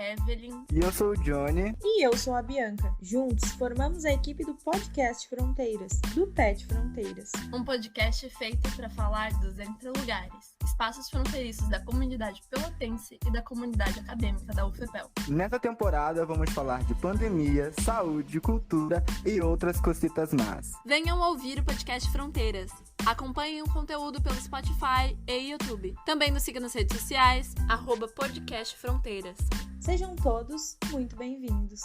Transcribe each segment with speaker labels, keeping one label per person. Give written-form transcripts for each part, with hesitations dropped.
Speaker 1: Evelyn.
Speaker 2: E eu sou o Johnny.
Speaker 3: E eu sou a Bianca. Juntos, formamos a equipe do podcast Fronteiras, do PET Fronteiras.
Speaker 1: Um podcast feito para falar dos entrelugares, espaços fronteiriços da comunidade pelotense e da comunidade acadêmica da UFPEL.
Speaker 2: Nessa temporada vamos falar de pandemia, saúde, cultura e outras cositas más.
Speaker 1: Venham ouvir o podcast Fronteiras. Acompanhem o conteúdo pelo Spotify e YouTube. Também nos siga nas redes sociais, @podcastfronteiras.
Speaker 3: Sejam todos muito bem-vindos.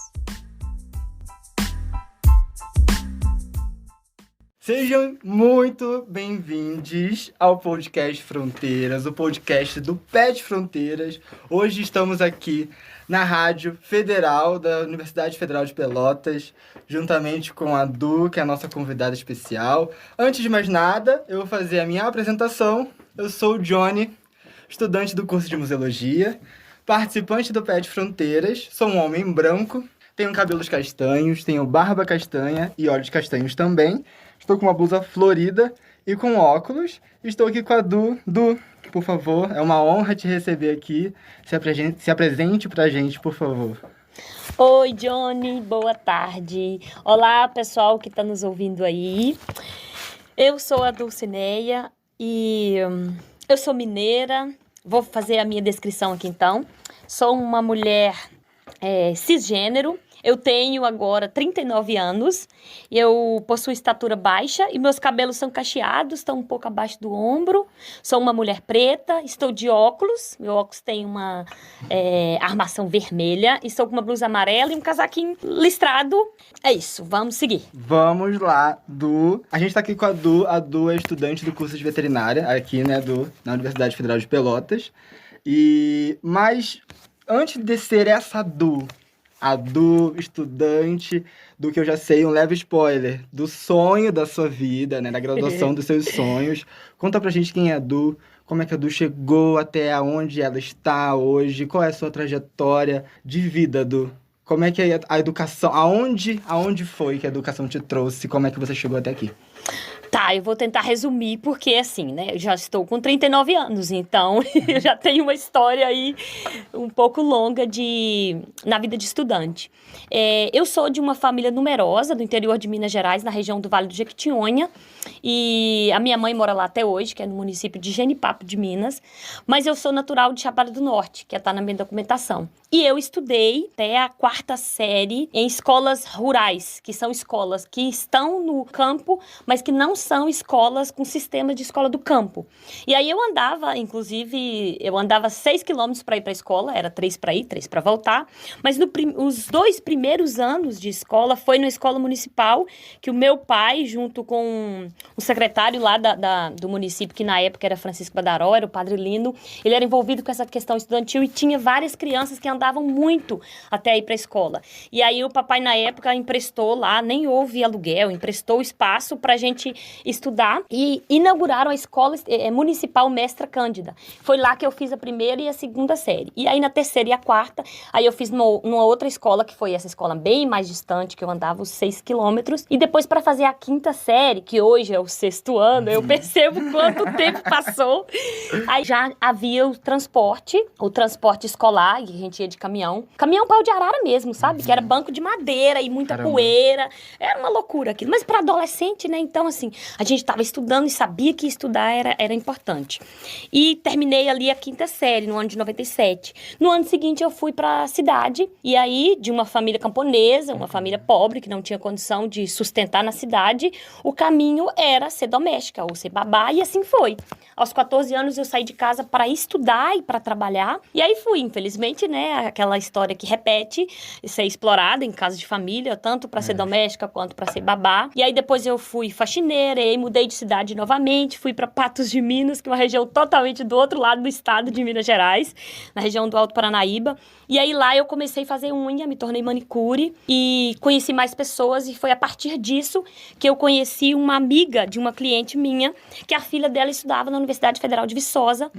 Speaker 2: Sejam muito bem-vindos ao podcast Fronteiras, o podcast do PET Fronteiras. Hoje estamos aqui na Rádio Federal da Universidade Federal de Pelotas, juntamente com a Du, que é a nossa convidada especial. Antes de mais nada, eu vou fazer a minha apresentação. Eu sou o Johnny, estudante do curso de Museologia, participante do PET Fronteiras, sou um homem branco, tenho cabelos castanhos, tenho barba castanha e olhos castanhos também. Estou com uma blusa florida e com óculos. Estou aqui com a Du. Du, por favor, é uma honra te receber aqui. Se apresente pra gente, por favor.
Speaker 4: Oi, Johnny, boa tarde. Olá, pessoal que está nos ouvindo aí. Eu sou a Dulcineia e eu sou mineira. Vou fazer a minha descrição aqui, então. Sou uma mulher cisgênero. Eu tenho agora 39 anos, eu possuo estatura baixa e meus cabelos são cacheados, estão um pouco abaixo do ombro. Sou uma mulher preta, estou de óculos, meu óculos tem uma armação vermelha, estou com uma blusa amarela e um casaquinho listrado. É isso, vamos seguir.
Speaker 2: Vamos lá, Du. A gente está aqui com a Du é estudante do curso de veterinária aqui, né, Du, na Universidade Federal de Pelotas. Mas antes de ser essa Du, a Du, estudante do que eu já sei, um leve spoiler, do sonho da sua vida, né? Da graduação dos seus sonhos. Conta pra gente quem é a Du, como é que a Du chegou até onde ela está hoje, qual é a sua trajetória de vida, Du? Como é que é a educação, aonde foi que a educação te trouxe, como é que você chegou até aqui?
Speaker 4: Tá, eu vou tentar resumir, porque assim, né, eu já estou com 39 anos, então eu já tenho uma história aí um pouco longa na vida de estudante. Eu sou de uma família numerosa do interior de Minas Gerais, na região do Vale do Jequitinhonha, e a minha mãe mora lá até hoje, que é no município de Genipapo de Minas, mas eu sou natural de Chapada do Norte, que está na minha documentação. E eu estudei até a 4ª série em escolas rurais, que são escolas que estão no campo, mas que não são escolas com sistema de escola do campo. E aí eu andava, inclusive, 6 quilômetros para ir para a escola, era 3 para ir, 3 para voltar, mas os 2 primeiros anos de escola foi na escola municipal, que o meu pai, junto com o secretário lá do município, que na época era Francisco Badaró, era o Padre Lino, ele era envolvido com essa questão estudantil e tinha várias crianças que andavam muito até ir para a escola. E aí o papai, na época, emprestou lá, nem houve aluguel, emprestou espaço para a gente estudar e inauguraram a escola municipal Mestra Cândida. Foi lá que eu fiz a 1ª e a 2ª série. E aí na 3ª e a 4ª, aí eu fiz numa outra escola, que foi essa escola bem mais distante, que eu andava os 6 quilômetros. E depois para fazer a 5ª série, que hoje é o 6º ano, eu percebo quanto tempo passou. Aí já havia o transporte escolar, e a gente ia de caminhão pau de arara mesmo, sabe? Que era banco de madeira e muita poeira. Era uma loucura aquilo. Mas para adolescente, né? Então, assim, a gente estava estudando e sabia que estudar era importante. E terminei ali a 5ª série, no ano de 97. No ano seguinte, eu fui para a cidade. E aí, de uma família camponesa, uma família pobre, que não tinha condição de sustentar na cidade, o caminho era ser doméstica ou ser babá, e assim foi. Aos 14 anos, eu saí de casa para estudar e para trabalhar. E aí fui, infelizmente, né? Aquela história que repete, ser explorada em casa de família, tanto para ser doméstica quanto para ser babá. E aí depois eu fui faxineira, e aí mudei de cidade novamente, fui para Patos de Minas, que é uma região totalmente do outro lado do estado de Minas Gerais, na região do Alto Paranaíba. E aí lá eu comecei a fazer unha, me tornei manicure e conheci mais pessoas, e foi a partir disso que eu conheci uma amiga de uma cliente minha, que a filha dela estudava na Universidade Federal de Viçosa,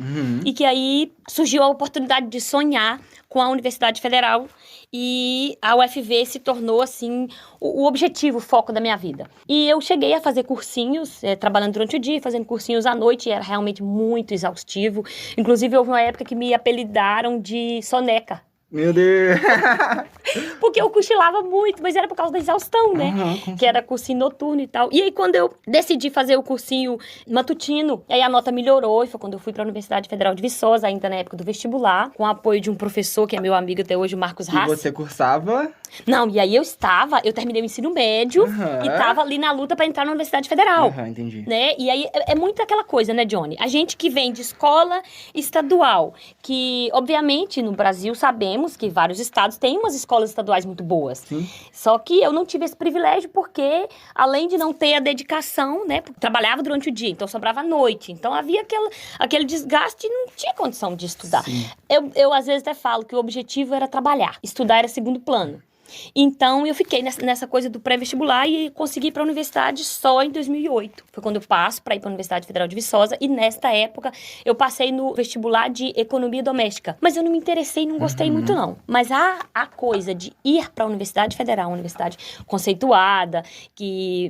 Speaker 4: e que aí surgiu a oportunidade de sonhar com a Universidade Federal, e a UFV se tornou, assim, o objetivo, o foco da minha vida. E eu cheguei a fazer cursinhos, trabalhando durante o dia, fazendo cursinhos à noite, e era realmente muito exaustivo. Inclusive, houve uma época que me apelidaram de soneca.
Speaker 2: Meu Deus!
Speaker 4: Porque eu cochilava muito, mas era por causa da exaustão, né? Que era cursinho noturno e tal. E aí, quando eu decidi fazer o cursinho matutino, aí a nota melhorou, e foi quando eu fui pra Universidade Federal de Viçosa, ainda na época do vestibular, com o apoio de um professor, que é meu amigo até hoje, o Marcos
Speaker 2: E
Speaker 4: Haas.
Speaker 2: você cursava?
Speaker 4: Não, e aí eu terminei o ensino médio e tava ali na luta pra entrar na Universidade Federal.
Speaker 2: Entendi.
Speaker 4: Né? E aí é muito aquela coisa, né, Johnny? A gente que vem de escola estadual, que obviamente no Brasil sabemos que vários estados têm umas escolas estaduais muito boas.
Speaker 2: Sim.
Speaker 4: Só que eu não tive esse privilégio porque, além de não ter a dedicação, né, trabalhava durante o dia, então sobrava à noite. Então havia aquele desgaste e não tinha condição de estudar.
Speaker 2: Sim.
Speaker 4: Eu às vezes até falo que o objetivo era trabalhar, estudar era segundo plano. Então, eu fiquei nessa coisa do pré-vestibular e consegui ir para a universidade só em 2008. Foi quando eu passo para ir para a Universidade Federal de Viçosa e, nesta época, eu passei no vestibular de Economia Doméstica. Mas eu não me interessei, não gostei muito, não. Mas a coisa de ir para a Universidade Federal, uma universidade conceituada,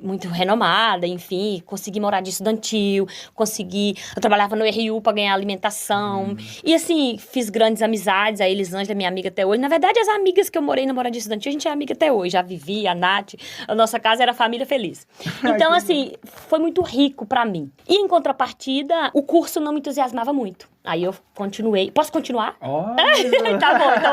Speaker 4: muito renomada, enfim, consegui morar de estudantil, eu trabalhava no RU para ganhar alimentação. E, assim, fiz grandes amizades. A Elisângela, minha amiga até hoje. Na verdade, as amigas que eu morei na moradia estudantil, a gente é amiga até hoje. A Vivi, a Nath, a nossa casa era família feliz. Então, assim, foi muito rico pra mim. E, em contrapartida, o curso não me entusiasmava muito. Aí eu continuei. Posso continuar?
Speaker 2: Olha.
Speaker 4: Tá bom, então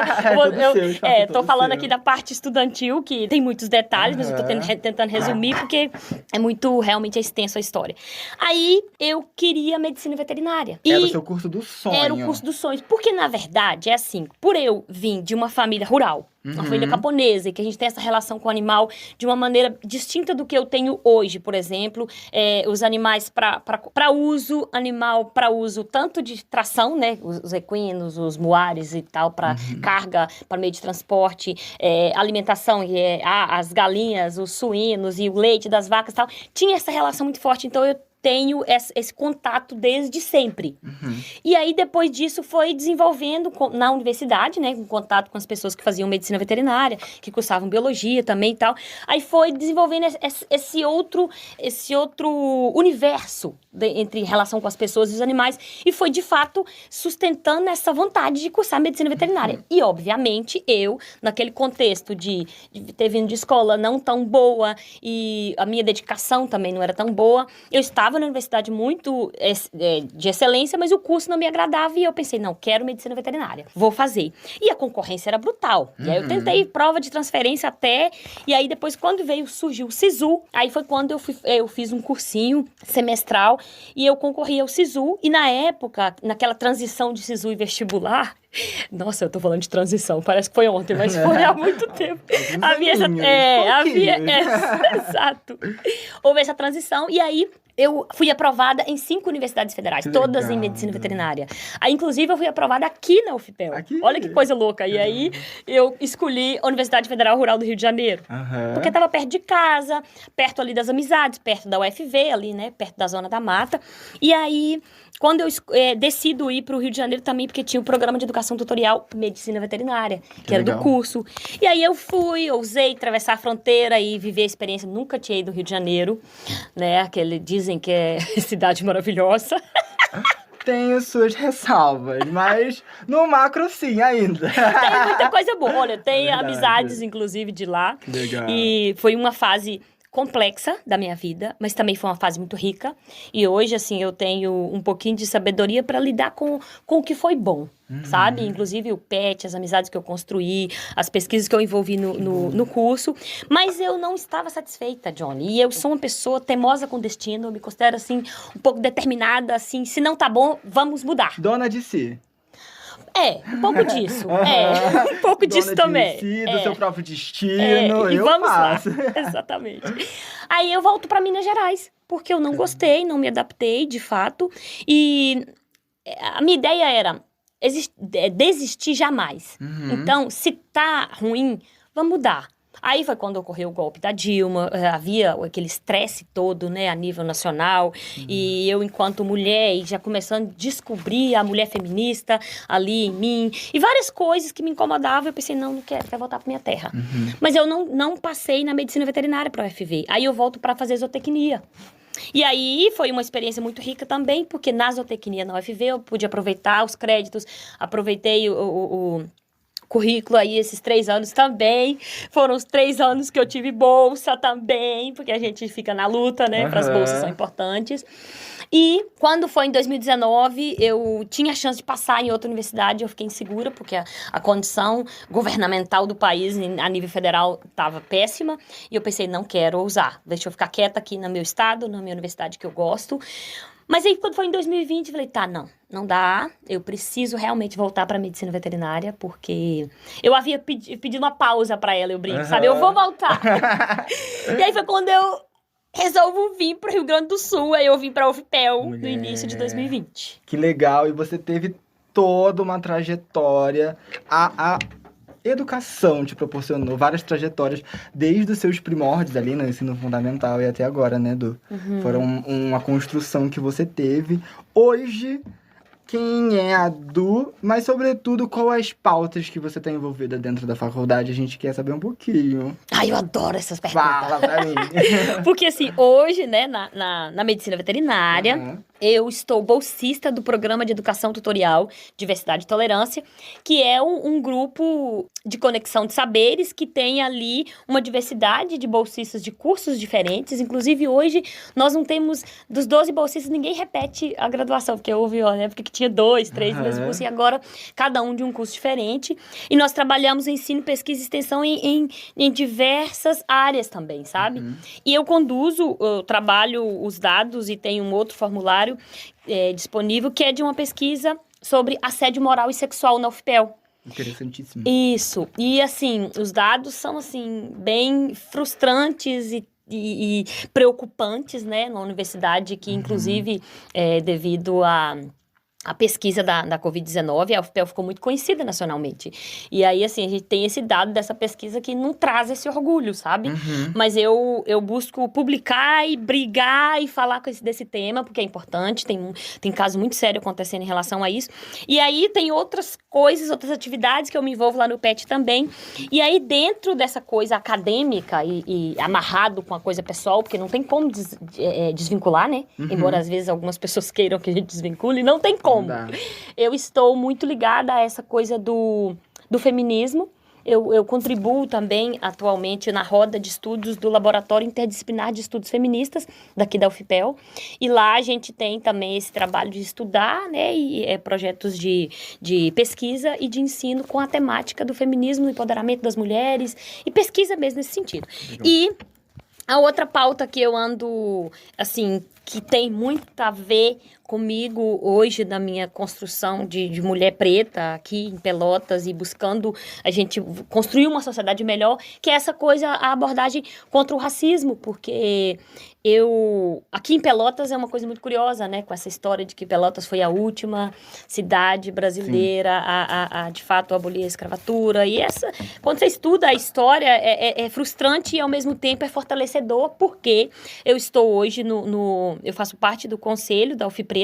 Speaker 4: tô falando
Speaker 2: seu.
Speaker 4: aqui da parte estudantil, que tem muitos detalhes, mas eu tô tentando resumir, porque é muito, realmente é extenso a história. Aí eu queria medicina veterinária.
Speaker 2: Era o seu curso do sonho.
Speaker 4: Era o curso dos sonhos. Porque, na verdade, é assim, por eu vir de uma família rural, uma família camponesa, e que a gente tem essa relação com o animal de uma maneira distinta do que eu tenho hoje, por exemplo, os animais para uso, animal para uso tanto de tração, né, os equinos, os muares e tal, para carga, para meio de transporte, alimentação, as galinhas, os suínos e o leite das vacas e tal, tinha essa relação muito forte, então eu tenho esse contato desde sempre. E aí, depois disso, foi desenvolvendo na universidade, né, com contato com as pessoas que faziam medicina veterinária, que cursavam biologia também e tal. Aí foi desenvolvendo esse outro universo entre relação com as pessoas e os animais, e foi, de fato, sustentando essa vontade de cursar medicina veterinária. E, obviamente, eu, naquele contexto de ter vindo de escola não tão boa, e a minha dedicação também não era tão boa, eu estava na universidade muito de excelência, mas o curso não me agradava e eu pensei, não, quero medicina veterinária, vou fazer. E a concorrência era brutal. E aí eu tentei prova de transferência até, e aí depois quando surgiu o SISU, aí foi quando eu fiz um cursinho semestral e eu concorri ao SISU, e na época, naquela transição de SISU e vestibular, nossa, eu tô falando de transição, parece que foi ontem, mas foi há muito tempo. Exato. Houve essa transição, e aí eu fui aprovada em 5 universidades federais, todas em medicina veterinária. Aí, inclusive, eu fui aprovada aqui na UFPEL. Olha que coisa louca. E aí, eu escolhi a Universidade Federal Rural do Rio de Janeiro. Porque estava perto de casa, perto ali das amizades, perto da UFV, ali, né? Perto da Zona da Mata. E aí, quando eu decido ir para o Rio de Janeiro também, porque tinha o programa de educação tutorial Medicina Veterinária, que era do curso. E aí, eu ousei atravessar a fronteira e viver a experiência. Nunca tinha ido ao Rio de Janeiro, né? Dizem que é cidade maravilhosa.
Speaker 2: Tenho suas ressalvas, mas no macro sim ainda.
Speaker 4: Tem muita coisa boa. Olha, tem amizades, inclusive, de lá.
Speaker 2: Legal.
Speaker 4: E foi uma fase complexa da minha vida, mas também foi uma fase muito rica. E hoje, assim, eu tenho um pouquinho de sabedoria para lidar com o que foi bom, sabe? Inclusive o PET, as amizades que eu construí, as pesquisas que eu envolvi no curso. Mas eu não estava satisfeita, Johnny. E eu sou uma pessoa teimosa com o destino, eu me considero, assim, um pouco determinada, assim, se não tá bom, vamos mudar.
Speaker 2: Dona de si.
Speaker 4: Um pouco disso. Um pouco disso também.
Speaker 2: Si, do seu próprio destino,
Speaker 4: e
Speaker 2: eu
Speaker 4: vamos
Speaker 2: faço.
Speaker 4: lá. Exatamente. Aí eu volto para Minas Gerais, porque eu não gostei, não me adaptei, de fato. E a minha ideia era desistir jamais. Então, se tá ruim, vamos mudar. Aí foi quando ocorreu o golpe da Dilma, havia aquele estresse todo, né, a nível nacional, e eu, enquanto mulher, já começando a descobrir a mulher feminista ali em mim, e várias coisas que me incomodavam, eu pensei, não quero voltar para minha terra. Mas eu não passei na medicina veterinária para a UFV, aí eu volto para fazer zootecnia. E aí foi uma experiência muito rica também, porque na zootecnia na UFV eu pude aproveitar os créditos, aproveitei currículo aí esses 3 anos também. Foram os 3 anos que eu tive bolsa também, porque a gente fica na luta, né? Para as bolsas são importantes. E quando foi em 2019, eu tinha a chance de passar em outra universidade, eu fiquei insegura, porque a condição governamental do país a nível federal estava péssima. E eu pensei, não quero ousar, deixa eu ficar quieta aqui no meu estado, na minha universidade que eu gosto. Mas aí, quando foi em 2020, eu falei, tá, não dá, eu preciso realmente voltar para medicina veterinária, porque eu havia pedido uma pausa para ela, eu brinco, sabe? Eu vou voltar. E aí foi quando eu resolvo vir pro Rio Grande do Sul, aí eu vim pra UFPEL no início de 2020.
Speaker 2: Que legal, e você teve toda uma trajetória, a educação te proporcionou várias trajetórias, desde os seus primórdios ali no ensino fundamental e até agora, né, Du? Foram uma construção que você teve. Hoje, quem é a Du, mas sobretudo, quais as pautas que você está envolvida dentro da faculdade? A gente quer saber um pouquinho.
Speaker 4: Ai, eu adoro essas perguntas.
Speaker 2: Fala pra mim.
Speaker 4: Porque assim, hoje, né, na medicina veterinária, eu estou bolsista do Programa de Educação Tutorial Diversidade e Tolerância, que é um grupo de conexão de saberes que tem ali uma diversidade de bolsistas de cursos diferentes. Inclusive, hoje, nós não temos, dos 12 bolsistas, ninguém repete a graduação, porque houve uma época que tinha 2, 3 no mesmo curso, e agora cada um de um curso diferente. E nós trabalhamos ensino, pesquisa e extensão em diversas áreas também, sabe? E eu conduzo, eu trabalho os dados e tenho um outro formulário disponível, que é de uma pesquisa sobre assédio moral e sexual na UFPEL.
Speaker 2: Interessantíssimo.
Speaker 4: Isso. E, assim, os dados são, assim, bem frustrantes e preocupantes, né? Na universidade, que, inclusive, devido a pesquisa da Covid-19, a UFPEL ficou muito conhecida nacionalmente. E aí, assim, a gente tem esse dado dessa pesquisa que não traz esse orgulho, sabe? Mas eu busco publicar e brigar e falar desse tema, porque é importante, tem caso muito sério acontecendo em relação a isso. E aí, tem outras coisas, outras atividades que eu me envolvo lá no PET também. E aí, dentro dessa coisa acadêmica e amarrado com a coisa pessoal, porque não tem como desvincular, né? Embora, às vezes, algumas pessoas queiram que a gente desvincule, não tem como. Eu estou muito ligada a essa coisa do feminismo. Eu contribuo também atualmente na roda de estudos do Laboratório Interdisciplinar de Estudos Feministas, daqui da UFPEL. E lá a gente tem também esse trabalho de estudar, né, e projetos de pesquisa e de ensino com a temática do feminismo, do empoderamento das mulheres, e pesquisa mesmo nesse sentido. Legal. E a outra pauta que eu ando, assim, que tem muito a ver comigo hoje na minha construção de mulher preta aqui em Pelotas e buscando a gente construir uma sociedade melhor, que é essa coisa, a abordagem contra o racismo, porque aqui em Pelotas é uma coisa muito curiosa, né, com essa história de que Pelotas foi a última cidade brasileira a de fato abolir a escravatura, e quando você estuda a história é frustrante e ao mesmo tempo é fortalecedor, porque eu estou hoje eu faço parte do conselho da UFPreta,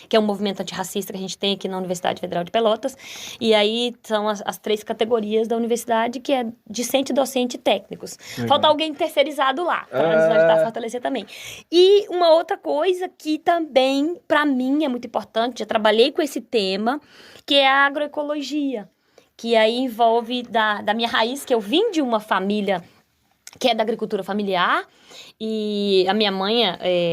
Speaker 4: que é um movimento antirracista que a gente tem aqui na Universidade Federal de Pelotas, e aí são as 3 categorias da universidade, que é discente, docente e técnicos. Falta alguém terceirizado lá, para nos ajudar a fortalecer também. E uma outra coisa que também, para mim, é muito importante, já trabalhei com esse tema, que é a agroecologia, que aí envolve da minha raiz, que eu vim de uma família que é da agricultura familiar, e a minha mãe,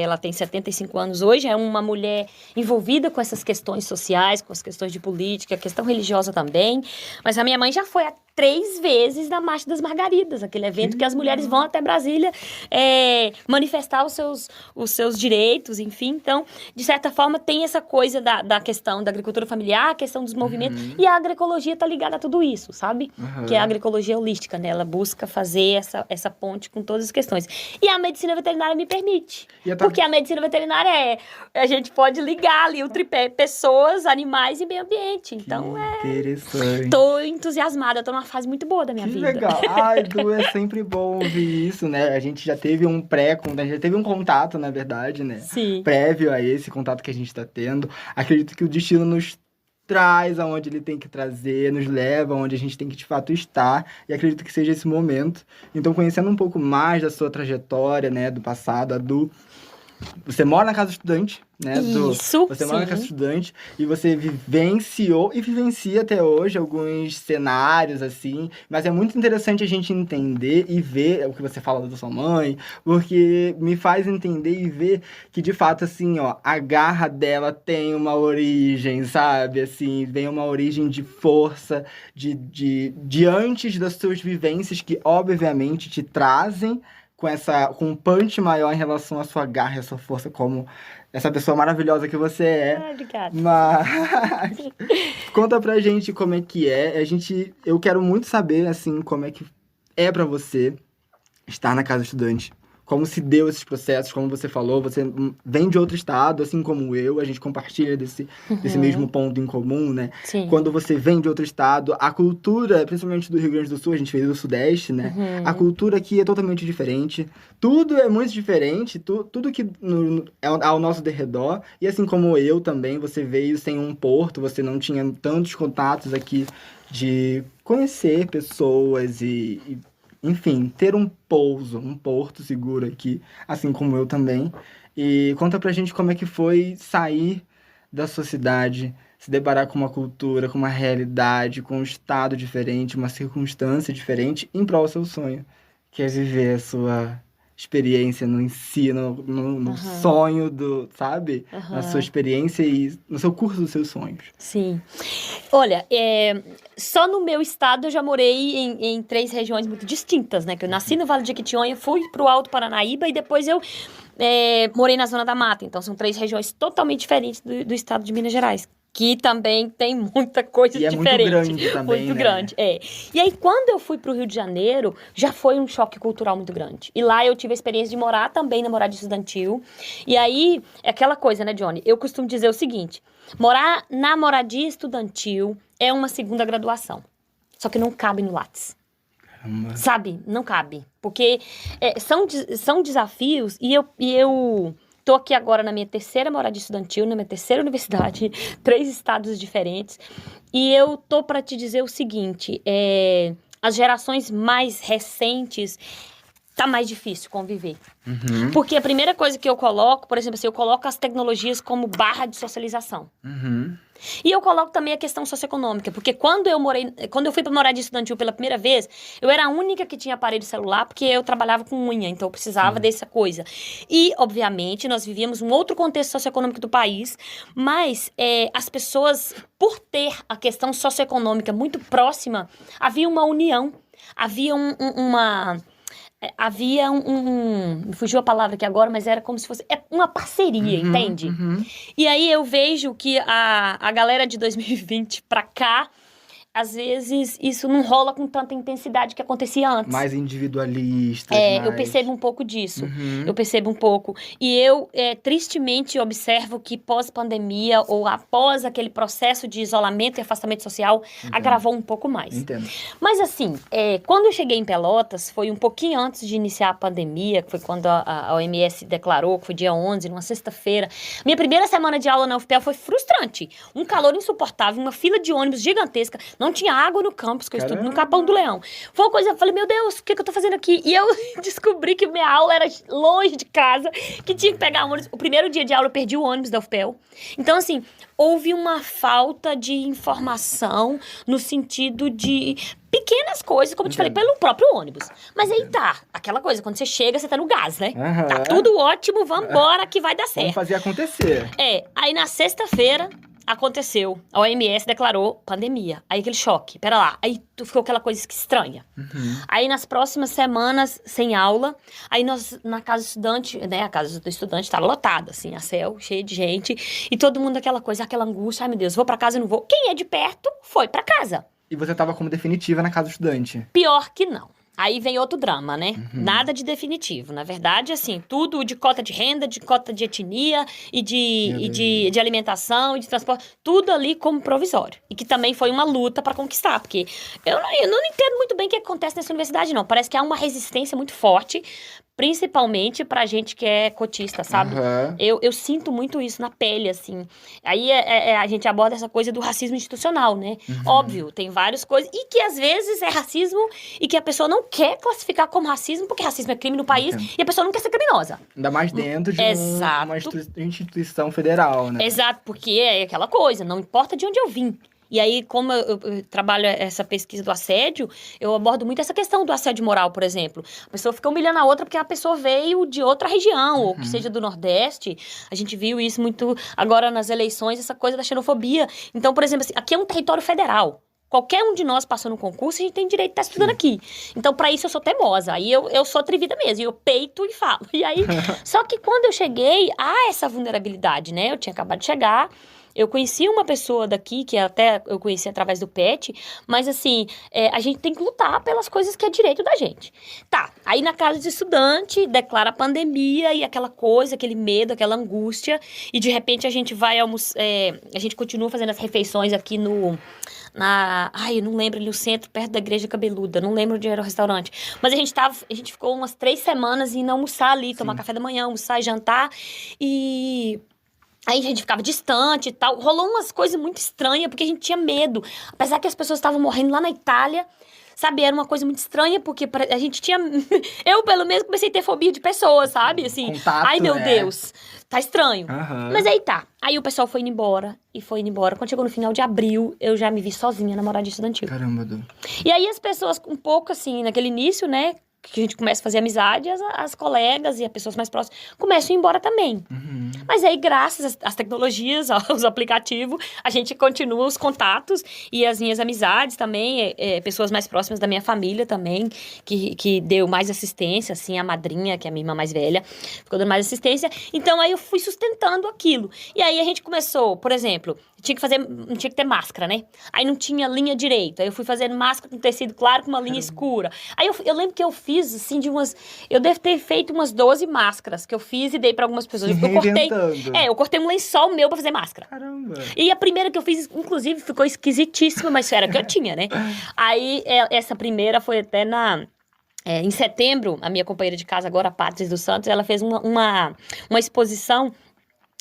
Speaker 4: ela tem 75 anos hoje, é uma mulher envolvida com essas questões sociais, com as questões de política, a questão religiosa também, mas a minha mãe já foi 3 vezes na Marcha das Margaridas, aquele evento que as mulheres vão até Brasília manifestar os seus direitos, enfim. Então, de certa forma, tem essa coisa da questão da agricultura familiar, a questão dos movimentos, e a agroecologia está ligada a tudo isso, sabe? Que é a agroecologia holística, né? Ela busca fazer essa ponte com todas as questões. E a medicina veterinária me permite, porque a medicina veterinária a gente pode ligar ali o tripé pessoas, animais e meio ambiente. Então,
Speaker 2: interessante.
Speaker 4: Tô entusiasmada, tô numa fase muito boa da minha vida.
Speaker 2: Que legal. Ai, Du, é sempre bom ouvir isso, né? A gente já teve já teve um contato, na verdade, né?
Speaker 4: Sim.
Speaker 2: Prévio a esse contato que a gente tá tendo. Acredito que o destino nos traz aonde ele tem que trazer, nos leva aonde a gente tem que, de fato, estar. E acredito que seja esse momento. Então, conhecendo um pouco mais da sua trajetória, né? Do passado, a Du Você mora na casa estudante, né?
Speaker 4: Isso,
Speaker 2: Você mora na casa
Speaker 4: sim.
Speaker 2: estudante e você vivenciou e vivencia até hoje alguns cenários, assim. Mas é muito interessante a gente entender e ver o que você fala da sua mãe, porque me faz entender e ver que, de fato, assim, ó, a garra dela tem uma origem, sabe? Assim, vem uma origem de força, de antes das suas vivências que, obviamente, te trazem com um punch maior em relação à sua garra e à sua força como essa pessoa maravilhosa que você é.
Speaker 4: Obrigada.
Speaker 2: Mas conta pra gente como é que é. Eu quero muito saber, assim, como é que é pra você estar na casa estudante. Como se deu esses processos, como você falou, você vem de outro estado, assim como eu, a gente compartilha desse mesmo ponto em comum, né?
Speaker 4: Sim.
Speaker 2: Quando você vem de outro estado, a cultura, principalmente do Rio Grande do Sul, a gente veio do Sudeste, né? A cultura aqui é totalmente diferente, tudo é muito diferente, tudo que é ao nosso derredor, e assim como eu também, você veio sem um porto, você não tinha tantos contatos aqui de conhecer pessoas e enfim, ter um pouso, um porto seguro aqui, assim como eu também. E conta pra gente como é que foi sair da sua cidade, se deparar com uma cultura, com uma realidade, com um estado diferente, uma circunstância diferente, em prol do seu sonho, que é viver a sua experiência no ensino, no sonho sabe? Na sua experiência e no seu curso dos seus sonhos.
Speaker 4: Sim. Olha, só no meu estado eu já morei em 3 regiões muito distintas, né? Que eu nasci no Vale de Jequitinhonha, fui pro Alto Paranaíba e depois eu morei na Zona da Mata. Então, são 3 regiões totalmente diferentes do estado de Minas Gerais. Que também tem muita coisa
Speaker 2: E é
Speaker 4: diferente.
Speaker 2: muito grande também,
Speaker 4: Muito
Speaker 2: né?
Speaker 4: grande, é. E aí, quando eu fui pro Rio de Janeiro, já foi um choque cultural muito grande. E lá eu tive a experiência de morar também na moradia estudantil. E aí, é aquela coisa, né, Johnny? Eu costumo dizer o seguinte, morar na moradia estudantil é uma segunda graduação. Só que não cabe no Lattes.
Speaker 2: Caramba.
Speaker 4: Sabe? Não cabe. Porque são desafios e eu tô aqui agora na minha 3ª moradia estudantil, na minha 3ª universidade, 3 estados diferentes. E eu tô para te dizer o seguinte, as gerações mais recentes, tá mais difícil conviver. Porque a primeira coisa que eu coloco, por exemplo, assim, eu coloco as tecnologias como barra de socialização. E eu coloco também a questão socioeconômica, porque quando eu fui para moradia estudantil pela primeira vez, eu era a única que tinha aparelho celular, porque eu trabalhava com unha, então eu precisava dessa coisa. E, obviamente, nós vivíamos um outro contexto socioeconômico do país, mas as pessoas, por ter a questão socioeconômica muito próxima, havia uma união, havia havia me fugiu a palavra aqui agora, mas era como se fosse uma parceria, entende? E aí eu vejo que a galera de 2020 pra cá, às vezes isso não rola com tanta intensidade que acontecia antes.
Speaker 2: Mais individualista.
Speaker 4: Eu percebo um pouco disso. Eu percebo um pouco. E eu, tristemente, observo que pós-pandemia ou após aquele processo de isolamento e afastamento social, agravou um pouco mais.
Speaker 2: Entendo.
Speaker 4: Mas assim, quando eu cheguei em Pelotas, foi um pouquinho antes de iniciar a pandemia, que foi quando a OMS declarou, que foi dia 11, numa sexta-feira. Minha primeira semana de aula na UFPEL foi frustrante. Um calor insuportável, uma fila de ônibus gigantesca. Não tinha água no campus, que eu estudo no Capão do Leão. Foi uma coisa, eu falei, meu Deus, o que eu tô fazendo aqui? E eu descobri que minha aula era longe de casa, que tinha que pegar ônibus. O primeiro dia de aula eu perdi o ônibus da UFPEL. Então, assim, houve uma falta de informação no sentido de pequenas coisas, como eu te falei, pelo próprio ônibus. Mas aí tá, aquela coisa, quando você chega, você tá no gás, né? Tá tudo ótimo, vambora que vai dar certo.
Speaker 2: Vamos fazer acontecer.
Speaker 4: Aí na sexta-feira aconteceu, a OMS declarou pandemia. Aí aquele choque, pera lá, aí ficou aquela coisa estranha. Aí nas próximas semanas, sem aula, aí nós, na casa estudante, né, a casa do estudante tava lotada, assim, a céu, cheia de gente, e todo mundo aquela coisa, aquela angústia, ai meu Deus, vou pra casa, não vou. Quem é de perto, foi pra casa.
Speaker 2: E você tava como definitiva na casa do estudante.
Speaker 4: Pior que não. Aí vem outro drama, né? Nada de definitivo. Na verdade, assim, tudo de cota de renda, de cota de etnia e de alimentação e de transporte, tudo ali como provisório. E que também foi uma luta para conquistar, porque eu não entendo muito bem o que acontece nessa universidade, não. Parece que há uma resistência muito forte Principalmente pra gente que é cotista, sabe?
Speaker 2: Aham.
Speaker 4: Eu sinto muito isso na pele, assim. Aí a gente aborda essa coisa do racismo institucional, né? Óbvio, tem várias coisas. E que às vezes é racismo e que a pessoa não quer classificar como racismo, porque racismo é crime no país e a pessoa não quer ser criminosa.
Speaker 2: Ainda mais dentro de
Speaker 4: Exato.
Speaker 2: uma instituição federal, né?
Speaker 4: Exato, porque é aquela coisa, não importa de onde eu vim. E aí, como eu trabalho essa pesquisa do assédio, eu abordo muito essa questão do assédio moral, por exemplo. A pessoa fica humilhando a outra porque a pessoa veio de outra região, ou que seja do Nordeste. A gente viu isso muito agora nas eleições, essa coisa da xenofobia. Então, por exemplo, assim, aqui é um território federal. Qualquer um de nós passou no concurso, a gente tem direito de estar estudando aqui. Então, pra isso, eu sou teimosa. Aí, eu sou atrevida mesmo. E eu peito e falo. E aí, só que quando eu cheguei, há essa vulnerabilidade, né? Eu tinha acabado de chegar. Eu conheci uma pessoa daqui, que até eu conheci através do PET, mas assim, a gente tem que lutar pelas coisas que é direito da gente. Tá, aí na casa de estudante, declara a pandemia e aquela coisa, aquele medo, aquela angústia, e de repente a gente vai almoçar, a gente continua fazendo as refeições aqui eu não lembro, ali no centro, perto da Igreja Cabeluda, não lembro onde era o restaurante. Mas a gente ficou umas 3 semanas indo almoçar ali, tomar café da manhã, almoçar e jantar, e... Aí a gente ficava distante e tal. Rolou umas coisas muito estranhas, porque a gente tinha medo. Apesar que as pessoas estavam morrendo lá na Itália, sabe? Era uma coisa muito estranha, porque a gente tinha... Eu, pelo menos, comecei a ter fobia de pessoas, sabe? Assim,
Speaker 2: Contato,
Speaker 4: ai, meu Deus, tá estranho.
Speaker 2: Aham.
Speaker 4: Mas aí tá. Aí o pessoal foi indo embora, e foi indo embora. Quando chegou no final de abril, eu já me vi sozinha na moradia estudantil.
Speaker 2: Caramba, Du.
Speaker 4: E aí as pessoas, um pouco assim, naquele início, né? Que a gente começa a fazer amizade, as colegas e as pessoas mais próximas começam a ir embora também. Mas aí, graças às tecnologias, aos aplicativos, a gente continua os contatos e as minhas amizades também, pessoas mais próximas da minha família também, que deu mais assistência, assim, a madrinha, que é a minha irmã mais velha, ficou dando mais assistência. Então, aí eu fui sustentando aquilo. E aí a gente começou, por exemplo, tinha que ter máscara, né? Aí não tinha linha direita. Aí eu fui fazendo máscara com tecido claro com uma linha escura. Aí eu lembro que eu fiz, assim, eu devo ter feito umas 12 máscaras que eu fiz e dei pra algumas pessoas. Eu cortei um lençol meu pra fazer máscara.
Speaker 2: Caramba.
Speaker 4: E a primeira que eu fiz, inclusive, ficou esquisitíssima, mas era a que eu tinha, né? Aí, essa primeira foi até em setembro, a minha companheira de casa agora, a Patrícia dos Santos, ela fez uma exposição.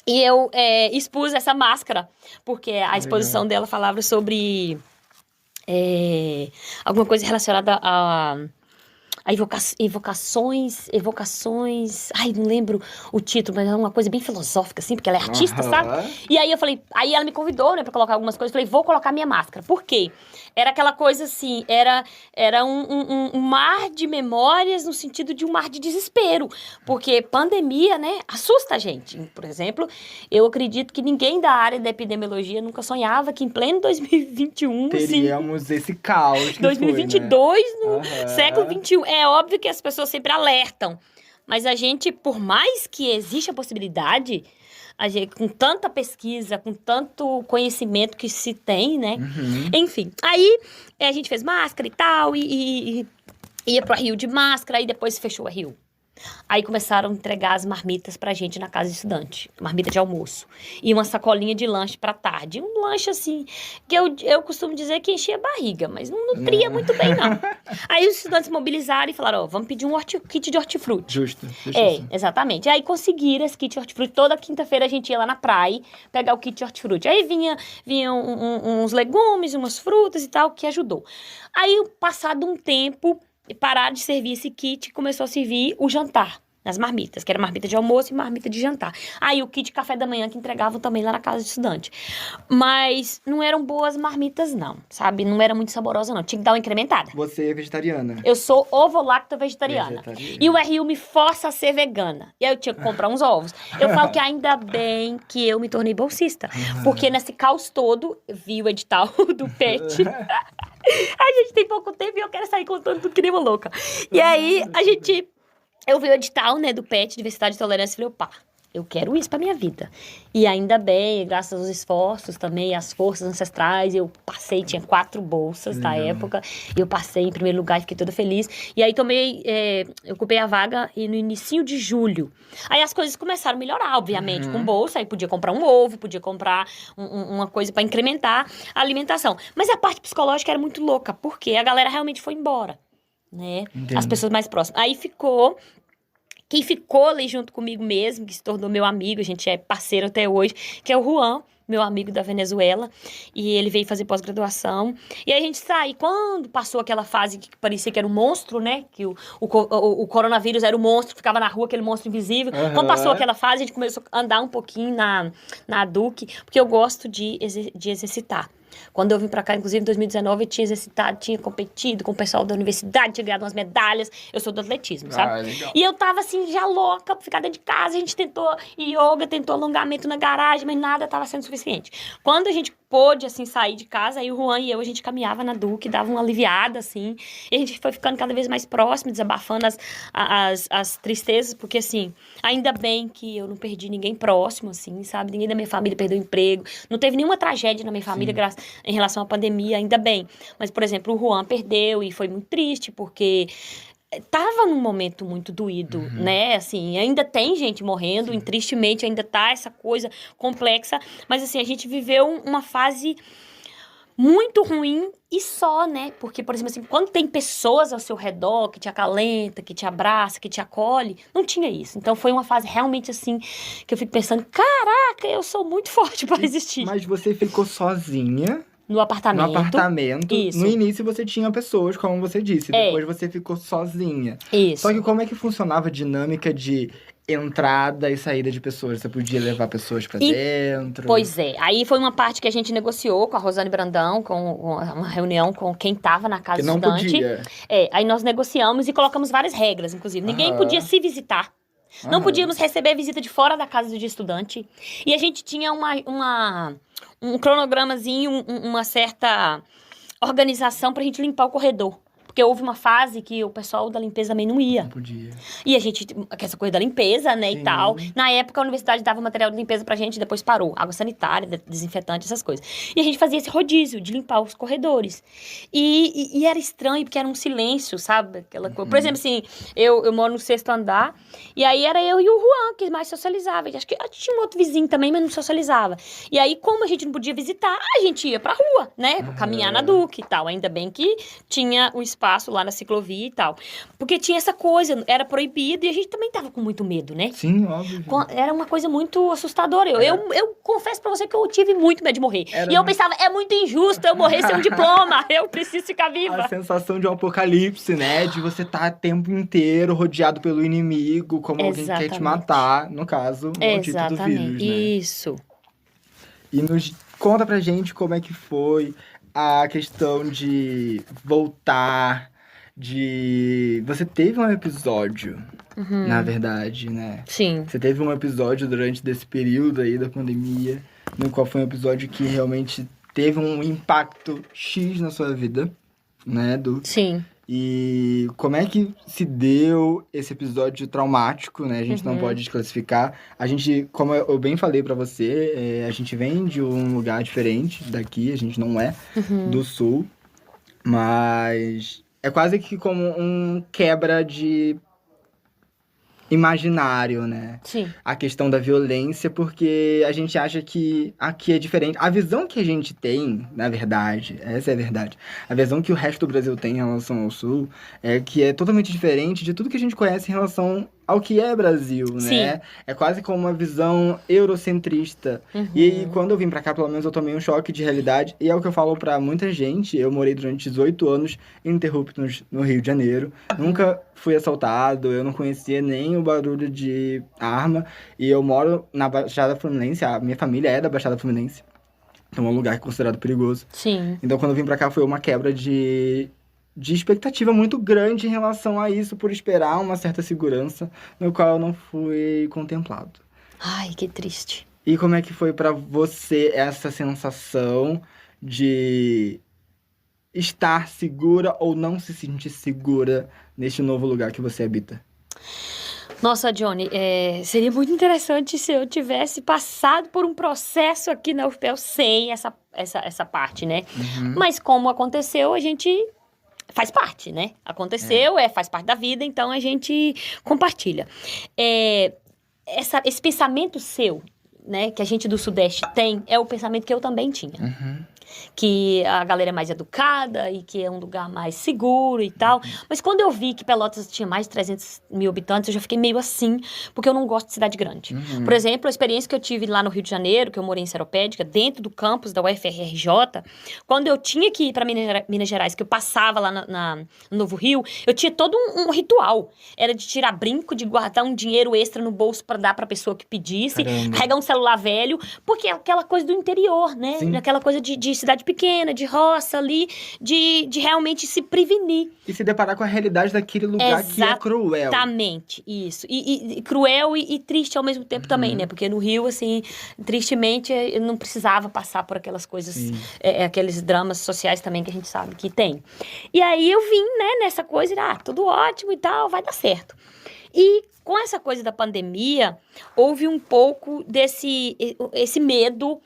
Speaker 4: E eu expus essa máscara, porque a exposição dela falava sobre alguma coisa relacionada a evocações, ai, não lembro o título, mas é uma coisa bem filosófica, assim, porque ela é artista, sabe? E aí eu falei, aí ela me convidou, né, pra colocar algumas coisas, eu falei, vou colocar minha máscara. Por quê? Era aquela coisa assim, era um mar de memórias no sentido de um mar de desespero, porque pandemia, né, assusta a gente. Por exemplo, eu acredito que ninguém da área da epidemiologia nunca sonhava que em pleno 2021,
Speaker 2: teríamos esse caos que
Speaker 4: 2022,
Speaker 2: foi, né?
Speaker 4: no século 21. É óbvio que as pessoas sempre alertam, mas a gente, por mais que exista a possibilidade, a gente, com tanta pesquisa, com tanto conhecimento que se tem, né? Enfim, aí a gente fez máscara e tal, e ia pro Rio de máscara, aí depois fechou a Rio. Aí começaram a entregar as marmitas pra gente na casa de estudante. Marmita de almoço. E uma sacolinha de lanche pra tarde. Um lanche, assim, que eu costumo dizer que enchia a barriga, mas não nutria muito bem, não. Aí os estudantes mobilizaram e falaram, vamos pedir um kit de hortifruti.
Speaker 2: Justo.
Speaker 4: Exatamente. Aí conseguiram esse kit de hortifruti. Toda quinta-feira a gente ia lá na praia pegar o kit de hortifruti. Aí vinham uns legumes, umas frutas e tal, que ajudou. Aí, passado um tempo, pararam de servir esse kit e começou a servir o jantar, nas marmitas, que era marmita de almoço e marmita de jantar. Aí o kit de café da manhã que entregavam também lá na casa de estudante. Mas não eram boas marmitas não, sabe? Não era muito saborosa não, tinha que dar uma incrementada.
Speaker 2: Você é vegetariana?
Speaker 4: Eu sou ovo-lacto vegetariana. E o RU me força a ser vegana. E aí eu tinha que comprar uns ovos. Eu falo que ainda bem que eu me tornei bolsista. Porque nesse caos todo, vi o edital do PET. A gente tem pouco tempo e eu quero sair contando tudo que nem uma louca. E aí, eu vi o edital, né, do PET, Diversidade e Tolerância, e falei, opa, eu quero isso pra minha vida. E ainda bem, graças aos esforços também, às forças ancestrais, eu passei, tinha 4 bolsas na época, e eu passei em primeiro lugar e fiquei toda feliz. E aí eu ocupei a vaga no inicinho de julho. Aí as coisas começaram a melhorar, obviamente, com bolsa, aí podia comprar um ovo, podia comprar uma coisa pra incrementar a alimentação. Mas a parte psicológica era muito louca, porque a galera realmente foi embora, né?
Speaker 2: Entendo.
Speaker 4: As pessoas mais próximas. Aí ficou quem ficou ali junto comigo mesmo, que se tornou meu amigo, a gente é parceiro até hoje, que é o Juan, meu amigo da Venezuela, e ele veio fazer pós-graduação. E aí a gente sai, quando passou aquela fase que parecia que era um monstro, né? Que o coronavírus era o monstro, que ficava na rua, aquele monstro invisível. Quando passou aquela fase, a gente começou a andar um pouquinho na Duque, porque eu gosto de exercitar. Quando eu vim pra cá, inclusive em 2019, eu tinha exercitado, tinha competido com o pessoal da universidade, tinha ganhado umas medalhas. Eu sou do atletismo, sabe?
Speaker 2: Legal.
Speaker 4: E eu tava assim, já louca, pra ficar dentro de casa. A gente tentou yoga, tentou alongamento na garagem, mas nada tava sendo suficiente. Quando a gente pôde, assim, sair de casa, aí o Juan e eu, a gente caminhava na Duque, dava uma aliviada, assim. E a gente foi ficando cada vez mais próximo, desabafando as tristezas, porque, assim, ainda bem que eu não perdi ninguém próximo, assim, sabe? Ninguém da minha família perdeu emprego. Não teve nenhuma tragédia na minha família, em relação à pandemia, ainda bem. Mas, por exemplo, o Juan perdeu e foi muito triste, porque tava num momento muito doído, né? Assim, ainda tem gente morrendo, e tristemente ainda tá essa coisa complexa, mas assim, a gente viveu uma fase muito ruim e só, né? Porque, por exemplo, assim, quando tem pessoas ao seu redor que te acalenta, que te abraça, que te acolhe, não tinha isso. Então foi uma fase realmente assim, que eu fico pensando, caraca, eu sou muito forte para resistir.
Speaker 2: Mas você ficou sozinha
Speaker 4: No apartamento.
Speaker 2: no apartamento.
Speaker 4: Isso.
Speaker 2: No início você tinha pessoas, como você disse. Depois você ficou sozinha.
Speaker 4: Isso.
Speaker 2: Só que como é que funcionava a dinâmica de entrada e saída de pessoas? Você podia levar pessoas pra dentro?
Speaker 4: Pois é. Aí foi uma parte que a gente negociou com a Rosane Brandão, com uma reunião com quem tava na casa
Speaker 2: Que não
Speaker 4: estudante.
Speaker 2: podia.
Speaker 4: Aí nós negociamos e colocamos várias regras, inclusive. Ninguém podia se visitar. Não podíamos receber visita de fora da casa do estudante. E a gente tinha um cronogramazinho, uma certa organização pra gente limpar o corredor. Porque houve uma fase que o pessoal da limpeza também não ia.
Speaker 2: Não podia.
Speaker 4: E a gente, essa coisa da limpeza, né,
Speaker 2: Sim.
Speaker 4: e tal. Na época, a universidade dava material de limpeza pra gente, depois parou. Água sanitária, desinfetante, essas coisas. E a gente fazia esse rodízio de limpar os corredores. E era estranho, porque era um silêncio, sabe? Aquela coisa. Por exemplo, assim, eu moro no 6º andar, e aí era eu e o Juan que mais socializava. Acho que tinha um outro vizinho também, mas não socializava. E aí, como a gente não podia visitar, a gente ia pra rua, né? Caminhar na Duque e tal. Ainda bem que tinha o espaço lá na ciclovia e tal. Porque tinha essa coisa, era proibido e a gente também tava com muito medo, né?
Speaker 2: Sim, óbvio.
Speaker 4: Era uma coisa muito assustadora. Eu confesso pra você que eu tive muito medo de morrer. E eu pensava, é muito injusto eu morrer sem um diploma. Eu preciso ficar viva.
Speaker 2: A sensação de um apocalipse, né? De você estar o tempo inteiro rodeado pelo inimigo, como alguém quer te matar. No caso, o maldito do vírus, né?
Speaker 4: Isso.
Speaker 2: E conta pra gente como é que foi a questão de voltar, Você teve um episódio, na verdade, né?
Speaker 4: Sim.
Speaker 2: Você teve um episódio durante desse período aí da pandemia, no qual foi um episódio que realmente teve um impacto X na sua vida, né?
Speaker 4: Sim.
Speaker 2: E como é que se deu esse episódio traumático, né? A gente não pode desclassificar. A gente, como eu bem falei pra você, a gente vem de um lugar diferente daqui, a gente não é do Sul. Mas é quase que como um quebra de imaginário, né?
Speaker 4: Sim.
Speaker 2: A questão da violência, porque a gente acha que aqui é diferente. A visão que a gente tem, na verdade, essa é a verdade, a visão que o resto do Brasil tem em relação ao Sul é que é totalmente diferente de tudo que a gente conhece em relação ao que é Brasil, né?
Speaker 4: Sim.
Speaker 2: É quase como uma visão eurocentrista. E aí, quando eu vim pra cá, pelo menos eu tomei um choque de realidade. E é o que eu falo pra muita gente. Eu morei durante 18 anos ininterruptos no Rio de Janeiro. Nunca fui assaltado, eu não conhecia nem o barulho de arma. E eu moro na Baixada Fluminense, a minha família é da Baixada Fluminense. Então é um lugar considerado perigoso.
Speaker 4: Sim.
Speaker 2: Então quando eu vim pra cá foi uma quebra de expectativa muito grande em relação a isso, por esperar uma certa segurança, no qual eu não fui contemplado.
Speaker 4: Ai, que triste.
Speaker 2: E como é que foi pra você essa sensação de estar segura ou não se sentir segura neste novo lugar que você habita?
Speaker 4: Nossa, Johnny, seria muito interessante se eu tivesse passado por um processo aqui na UFPEL sem essa parte, né? Mas como aconteceu, a gente faz parte, né? Aconteceu, faz parte da vida, então a gente compartilha. Esse pensamento seu né, que a gente do Sudeste tem, é o pensamento que eu também tinha. Que a galera é mais educada e que é um lugar mais seguro e tal. Mas quando eu vi que Pelotas tinha mais de 300 mil habitantes, eu já fiquei meio assim, porque eu não gosto de cidade grande. Por exemplo, a experiência que eu tive lá no Rio de Janeiro, que eu morei em Seropédica, dentro do campus da UFRJ, quando eu tinha que ir para Minas Gerais, que eu passava lá no Novo Rio, eu tinha todo um ritual. Era de tirar brinco, de guardar um dinheiro extra no bolso para dar para pessoa que pedisse, carregar um celular velho, porque é aquela coisa do interior, né?
Speaker 2: Sim.
Speaker 4: Aquela coisa de cidade pequena, de roça ali, de realmente se prevenir.
Speaker 2: E se deparar com a realidade daquele lugar que é cruel.
Speaker 4: Exatamente, isso. E cruel e triste ao mesmo tempo também, né? Porque no Rio, assim, tristemente, eu não precisava passar por aquelas coisas, aqueles dramas sociais também que a gente sabe que tem. E aí eu vim, né, nessa coisa, tudo ótimo e tal, vai dar certo. E com essa coisa da pandemia, houve um pouco esse medo,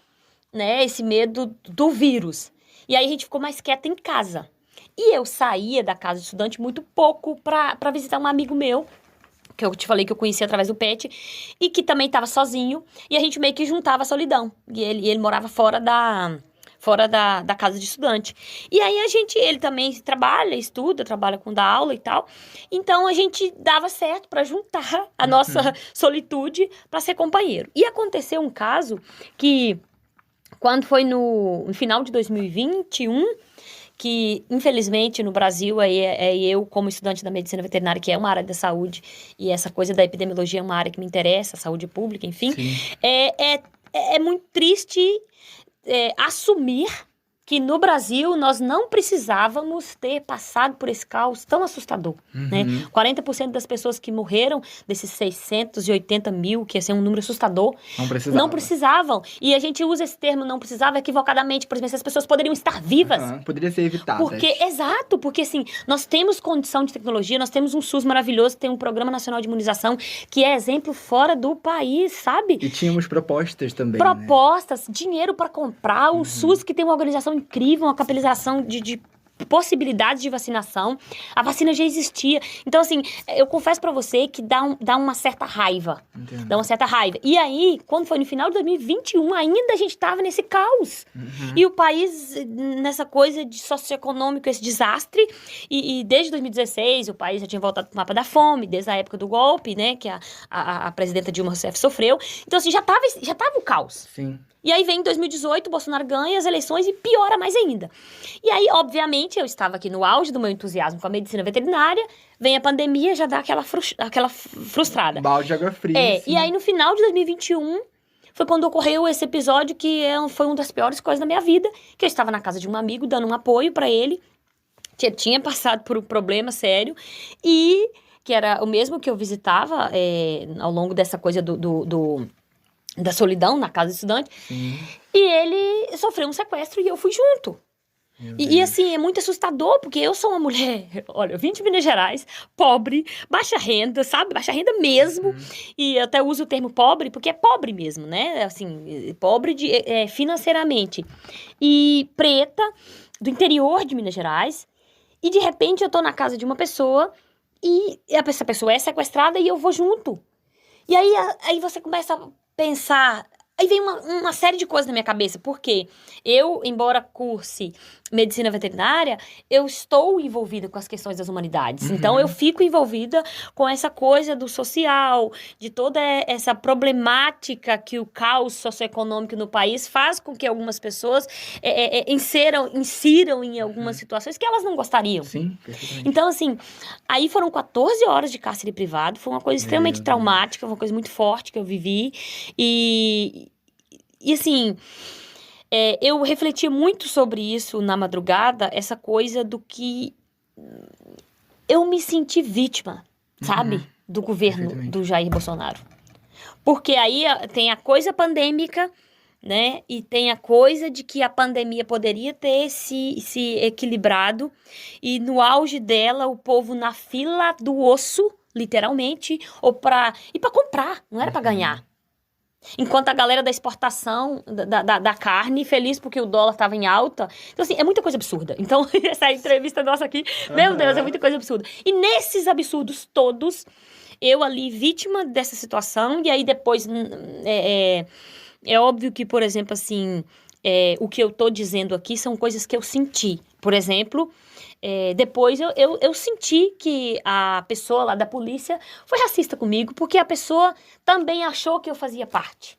Speaker 4: né, esse medo do vírus. E aí a gente ficou mais quieta em casa. E eu saía da casa de estudante muito pouco para visitar um amigo meu, que eu te falei que eu conheci através do PET, e que também estava sozinho, e a gente meio que juntava a solidão. E ele morava fora da casa de estudante. E aí ele também trabalha, estuda, trabalha com dar aula e tal. Então a gente dava certo para juntar a nossa solitude para ser companheiro. E aconteceu um caso que, quando foi no final de 2021, que infelizmente no Brasil, eu como estudante da medicina veterinária, que é uma área da saúde, e essa coisa da epidemiologia é uma área que me interessa, saúde pública, enfim, é muito triste assumir que no Brasil nós não precisávamos ter passado por esse caos tão assustador, né? 40% das pessoas que morreram, desses 680 mil, que é um número assustador, não precisavam. E a gente usa esse termo não precisava equivocadamente, por exemplo, as pessoas poderiam estar vivas.
Speaker 2: Poderia ser evitado.
Speaker 4: Porque assim, nós temos condição de tecnologia, nós temos um SUS maravilhoso, tem um Programa Nacional de Imunização, que é exemplo fora do país, sabe?
Speaker 2: E tínhamos propostas também,
Speaker 4: dinheiro para comprar, o SUS que tem uma organização incrível, uma capilarização de possibilidades de vacinação. A vacina já existia. Então, assim, eu confesso pra você que dá uma certa raiva.
Speaker 2: Entendo.
Speaker 4: Dá uma certa raiva. E aí, quando foi no final de 2021, ainda a gente tava nesse caos. E o país, nessa coisa de socioeconômico, esse desastre. E desde 2016, o país já tinha voltado pro mapa da fome, desde a época do golpe, né, que a presidenta Dilma Rousseff sofreu. Então, assim, já tava o caos.
Speaker 2: Sim.
Speaker 4: E aí vem em 2018, o Bolsonaro ganha as eleições e piora mais ainda. E aí, obviamente, eu estava aqui no auge do meu entusiasmo com a medicina veterinária, vem a pandemia, já dá aquela frustrada.
Speaker 2: Balde de água fria.
Speaker 4: E aí no final de 2021, foi quando ocorreu esse episódio que foi uma das piores coisas da minha vida, que eu estava na casa de um amigo, dando um apoio para ele, que tinha passado por um problema sério, e que era o mesmo que eu visitava ao longo dessa coisa da solidão na casa do estudante. E ele sofreu um sequestro e eu fui junto. E assim, é muito assustador, porque eu sou uma mulher, olha, eu vim de Minas Gerais, pobre, baixa renda, sabe? Baixa renda mesmo. E eu até uso o termo pobre, porque é pobre mesmo, né? Assim, pobre financeiramente. E preta, do interior de Minas Gerais. E de repente eu tô na casa de uma pessoa e essa pessoa é sequestrada e eu vou junto. E aí você começa a pensar. Aí vem uma série de coisas na minha cabeça, porque eu, embora curse medicina veterinária, eu estou envolvida com as questões das humanidades. Então, eu fico envolvida com essa coisa do social, de toda essa problemática que o caos socioeconômico no país faz com que algumas pessoas insiram em algumas situações que elas não gostariam.
Speaker 2: Sim, perfeitamente.
Speaker 4: Então, assim, aí foram 14 horas de cárcere privado, foi uma coisa extremamente traumática, uma coisa muito forte que eu vivi, e assim, eu refleti muito sobre isso na madrugada, essa coisa do que eu me senti vítima, sabe? Do governo do Jair Bolsonaro. Porque aí tem a coisa pandêmica, né? E tem a coisa de que a pandemia poderia ter se equilibrado. E no auge dela, o povo na fila do osso, literalmente, ou pra comprar, não era pra ganhar. Enquanto a galera da exportação da carne, feliz porque o dólar estava em alta. Então, assim, é muita coisa absurda. Então, essa entrevista nossa aqui, meu Deus, é muita coisa absurda. E nesses absurdos todos, eu ali, vítima dessa situação, e aí depois, É óbvio que, por exemplo, assim, o que eu tô dizendo aqui são coisas que eu senti. Por exemplo, depois eu senti que a pessoa lá da polícia foi racista comigo, porque a pessoa também achou que eu fazia parte,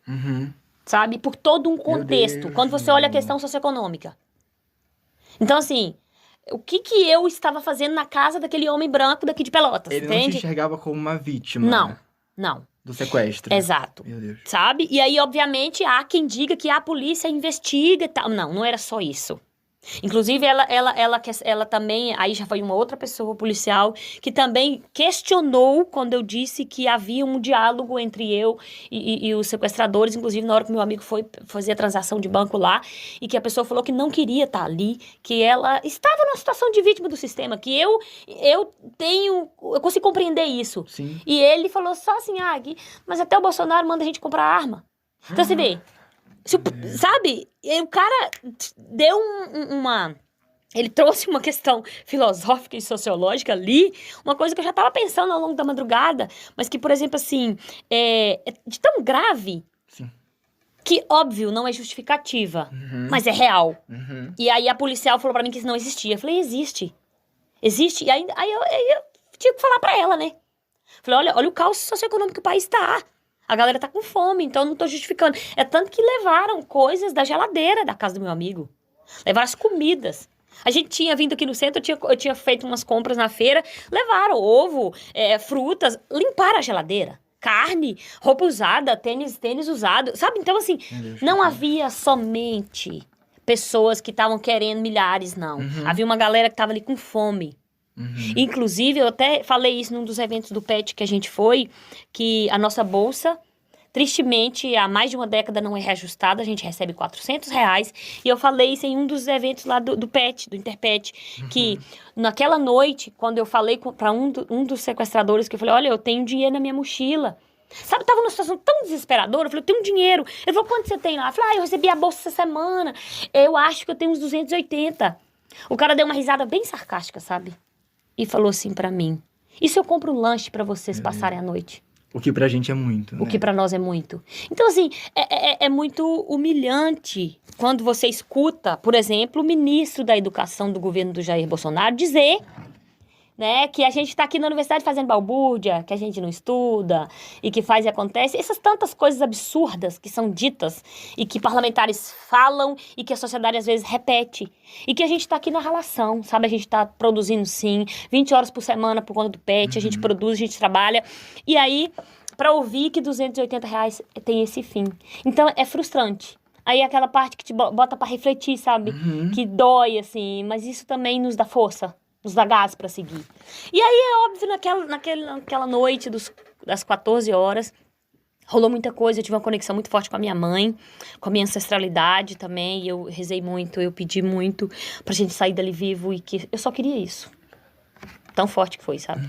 Speaker 4: sabe? Por todo um contexto,
Speaker 2: Deus,
Speaker 4: quando você olha a questão socioeconômica. Então, assim, o que eu estava fazendo na casa daquele homem branco daqui de Pelotas,
Speaker 2: Ele não te
Speaker 4: entende?
Speaker 2: enxergava como uma vítima,
Speaker 4: Não,
Speaker 2: né,
Speaker 4: não.
Speaker 2: do sequestro.
Speaker 4: Exato.
Speaker 2: Meu Deus.
Speaker 4: Sabe? E aí, obviamente, há quem diga que a polícia investiga e tal. Não, não era só isso. Inclusive, ela também, aí já foi uma outra pessoa policial, que também questionou quando eu disse que havia um diálogo entre eu e os sequestradores, inclusive na hora que meu amigo foi fazer a transação de banco lá, e que a pessoa falou que não queria estar ali, que ela estava numa situação de vítima do sistema, que eu consigo compreender isso.
Speaker 2: Sim.
Speaker 4: E ele falou só assim, Gui, mas até o Bolsonaro manda a gente comprar arma. Então você vê, sabe? E o cara deu ele trouxe uma questão filosófica e sociológica ali, uma coisa que eu já estava pensando ao longo da madrugada, mas que, por exemplo, assim, é de tão grave,
Speaker 2: Sim.
Speaker 4: que, óbvio, não é justificativa, mas é real. E aí a policial falou pra mim que isso não existia. Eu falei, existe. Existe. E aí eu tive que falar pra ela, né? Falei, olha o caos socioeconômico que o país tá. A galera tá com fome, então eu não tô justificando. É tanto que levaram coisas da geladeira da casa do meu amigo. Levaram as comidas. A gente tinha vindo aqui no centro, eu tinha feito umas compras na feira, levaram ovo, frutas, limparam a geladeira. Carne, roupa usada, tênis usado, sabe? Então, assim, não havia somente pessoas que estavam querendo milhares, não. Havia uma galera que tava ali com fome. Inclusive, eu até falei isso num dos eventos do PET que a gente foi, que a nossa bolsa, tristemente, há mais de uma década não é reajustada, a gente recebe R$400. E eu falei isso em um dos eventos lá do PET, do Interpet, que naquela noite, quando eu falei para um dos sequestradores, que eu falei, olha, eu tenho dinheiro na minha mochila. Sabe, tava numa situação tão desesperadora, eu falei, eu tenho dinheiro. Ele falou, quanto você tem lá? Eu falei, eu recebi a bolsa essa semana, eu acho que eu tenho uns 280. O cara deu uma risada bem sarcástica, sabe? E falou assim pra mim, e se eu compro um lanche pra vocês passarem a noite?
Speaker 2: O que pra gente é muito, né?
Speaker 4: O que pra nós é muito. Então, assim, é muito humilhante quando você escuta, por exemplo, o ministro da Educação do governo do Jair Bolsonaro dizer, né, que a gente tá aqui na universidade fazendo balbúrdia, que a gente não estuda, e que faz e acontece. Essas tantas coisas absurdas que são ditas, e que parlamentares falam, e que a sociedade às vezes repete. E que a gente tá aqui na relação, sabe? A gente tá produzindo, sim, 20 horas por semana por conta do PET, a gente produz, a gente trabalha. E aí, pra ouvir que R$280 tem esse fim. Então, é frustrante. Aí, aquela parte que te bota pra refletir, sabe? Que dói, assim, mas isso também nos dá força. Nos dá gás pra seguir. E aí, é óbvio, naquela noite das 14 horas, rolou muita coisa. Eu tive uma conexão muito forte com a minha mãe, com a minha ancestralidade também. E eu rezei muito, eu pedi muito pra gente sair dali vivo. E que eu só queria isso. Tão forte que foi, sabe?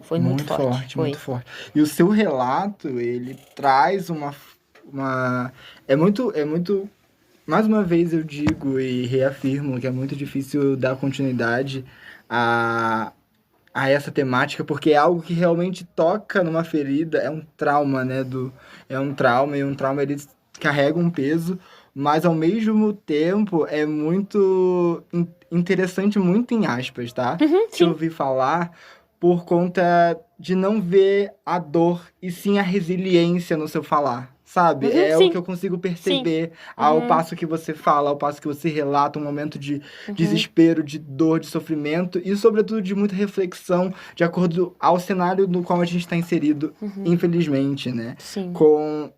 Speaker 4: Foi muito forte. Foi.
Speaker 2: Muito forte. E o seu relato, ele traz uma... É muito... Mais uma vez eu digo e reafirmo que é muito difícil dar continuidade a essa temática, porque é algo que realmente toca numa ferida, é um trauma, né? É um trauma, e um trauma ele carrega um peso, mas ao mesmo tempo é muito interessante, muito em aspas, tá? Te ouvir falar por conta de não ver a dor e sim a resiliência no seu falar. Sabe? O que eu consigo perceber ao passo que você fala, ao passo que você relata um momento de desespero, de dor, de sofrimento e, sobretudo, de muita reflexão de acordo ao cenário no qual a gente está inserido, infelizmente, né?
Speaker 4: Sim.
Speaker 2: Com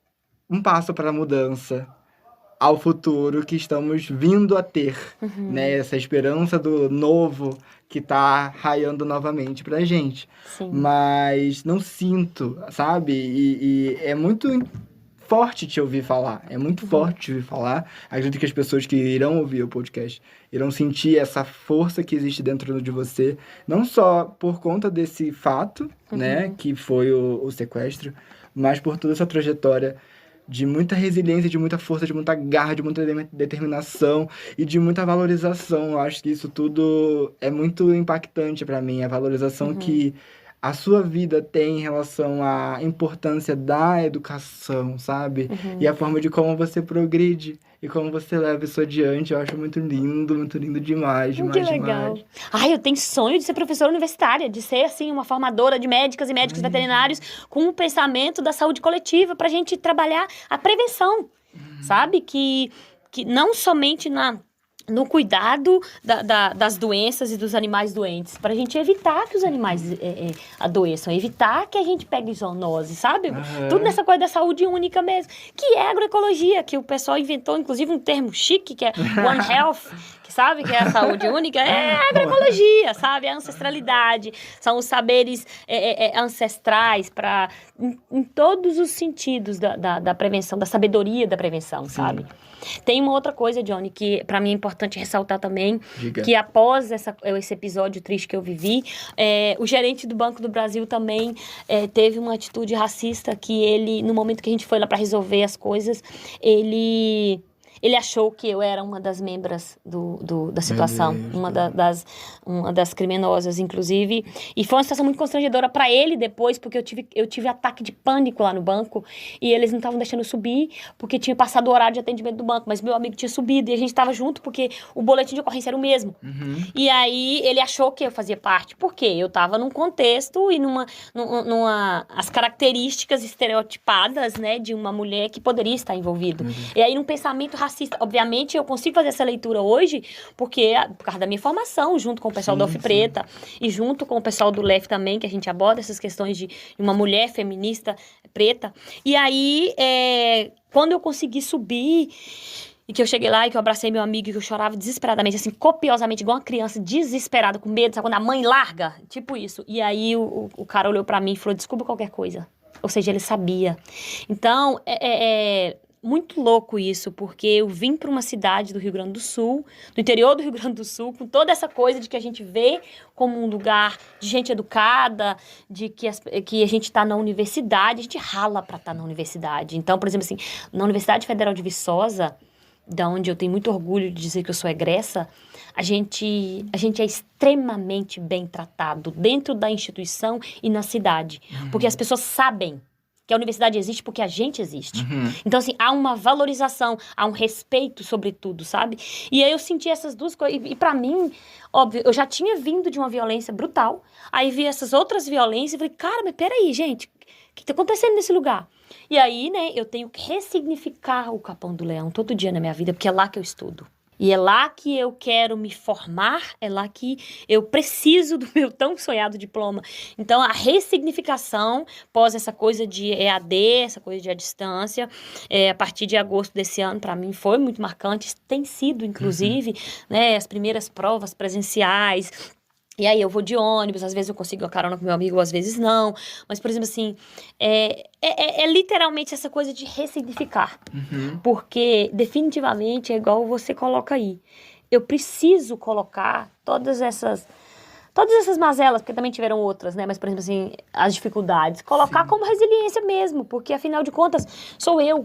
Speaker 2: um passo para a mudança, ao futuro que estamos vindo a ter, né? Essa esperança do novo que tá raiando novamente pra gente.
Speaker 4: Sim.
Speaker 2: Mas não sinto, sabe? E é muito forte te ouvir falar. É muito forte te ouvir falar. Acredito que as pessoas que irão ouvir o podcast irão sentir essa força que existe dentro de você, não só por conta desse fato, né, que foi o sequestro, mas por toda essa trajetória de muita resiliência, de muita força, de muita garra, de muita determinação e de muita valorização. Eu acho que isso tudo é muito impactante pra mim. A valorização que a sua vida tem em relação à importância da educação, sabe? E a forma de como você progride e como você leva isso adiante, eu acho muito lindo demais,
Speaker 4: Que
Speaker 2: demais,
Speaker 4: legal.
Speaker 2: demais.
Speaker 4: Ai, eu tenho sonho de ser professora universitária, de ser, assim, uma formadora de médicas e médicos veterinários com um pensamento da saúde coletiva pra gente trabalhar a prevenção, sabe? Que não somente no cuidado das doenças e dos animais doentes, pra gente evitar que os animais adoeçam, evitar que a gente pegue zoonose, sabe? Tudo nessa coisa da saúde única mesmo, que é agroecologia, que o pessoal inventou, inclusive, um termo chique, que é One Health, que sabe que é a saúde única, é a agroecologia, sabe? É a ancestralidade, são os saberes ancestrais em todos os sentidos da prevenção, da sabedoria da prevenção, sabe? Tem uma outra coisa, Johnny, que pra mim é importante ressaltar também,
Speaker 2: Diga.
Speaker 4: que após esse episódio triste que eu vivi, o gerente do Banco do Brasil também teve uma atitude racista que ele, no momento que a gente foi lá pra resolver as coisas, ele achou que eu era uma das membros da situação,
Speaker 2: Deus,
Speaker 4: uma das criminosas, inclusive. E foi uma situação muito constrangedora para ele depois, porque eu tive ataque de pânico lá no banco e eles não estavam deixando eu subir, porque tinha passado o horário de atendimento do banco, mas meu amigo tinha subido e a gente estava junto porque o boletim de ocorrência era o mesmo. E aí ele achou que eu fazia parte, porque eu estava num contexto e as características estereotipadas, né, de uma mulher que poderia estar envolvido. E aí num pensamento racista, obviamente eu consigo fazer essa leitura hoje, porque por causa da minha formação, junto com o pessoal da UF Preta e junto com o pessoal do LEF também, que a gente aborda essas questões de uma mulher feminista preta. E aí, quando eu consegui subir, e que eu cheguei lá e que eu abracei meu amigo e que eu chorava desesperadamente, assim, copiosamente, igual uma criança desesperada, com medo, sabe? Quando a mãe larga, tipo isso. E aí o cara olhou pra mim e falou, desculpa qualquer coisa. Ou seja, ele sabia. Então, muito louco isso, porque eu vim para uma cidade do Rio Grande do Sul, do interior do Rio Grande do Sul, com toda essa coisa de que a gente vê como um lugar de gente educada, de que a gente está na universidade, a gente rala para estar na universidade. Então, por exemplo, assim, na Universidade Federal de Viçosa, da onde eu tenho muito orgulho de dizer que eu sou egressa, a gente é extremamente bem tratado dentro da instituição e na cidade, porque as pessoas sabem que a universidade existe porque a gente existe. Então, assim, há uma valorização, há um respeito sobre tudo, sabe? E aí eu senti essas duas coisas. E pra mim, óbvio, eu já tinha vindo de uma violência brutal, aí vi essas outras violências e falei, cara, mas peraí, gente, o que tá acontecendo nesse lugar? E aí, né, eu tenho que ressignificar o Capão do Leão todo dia na minha vida, porque é lá que eu estudo. E é lá que eu quero me formar, é lá que eu preciso do meu tão sonhado diploma. Então, a ressignificação, pós essa coisa de EAD, essa coisa de à distância, a partir de agosto desse ano, para mim, foi muito marcante. Tem sido, inclusive, né, as primeiras provas presenciais. E aí eu vou de ônibus, às vezes eu consigo uma carona com meu amigo, às vezes não. Mas, por exemplo, assim, é literalmente essa coisa de ressignificar. Porque, definitivamente, é igual você coloca aí. Eu preciso colocar todas essas mazelas, porque também tiveram outras, né? Mas, por exemplo, assim, as dificuldades. Colocar como resiliência mesmo, porque, afinal de contas, sou eu.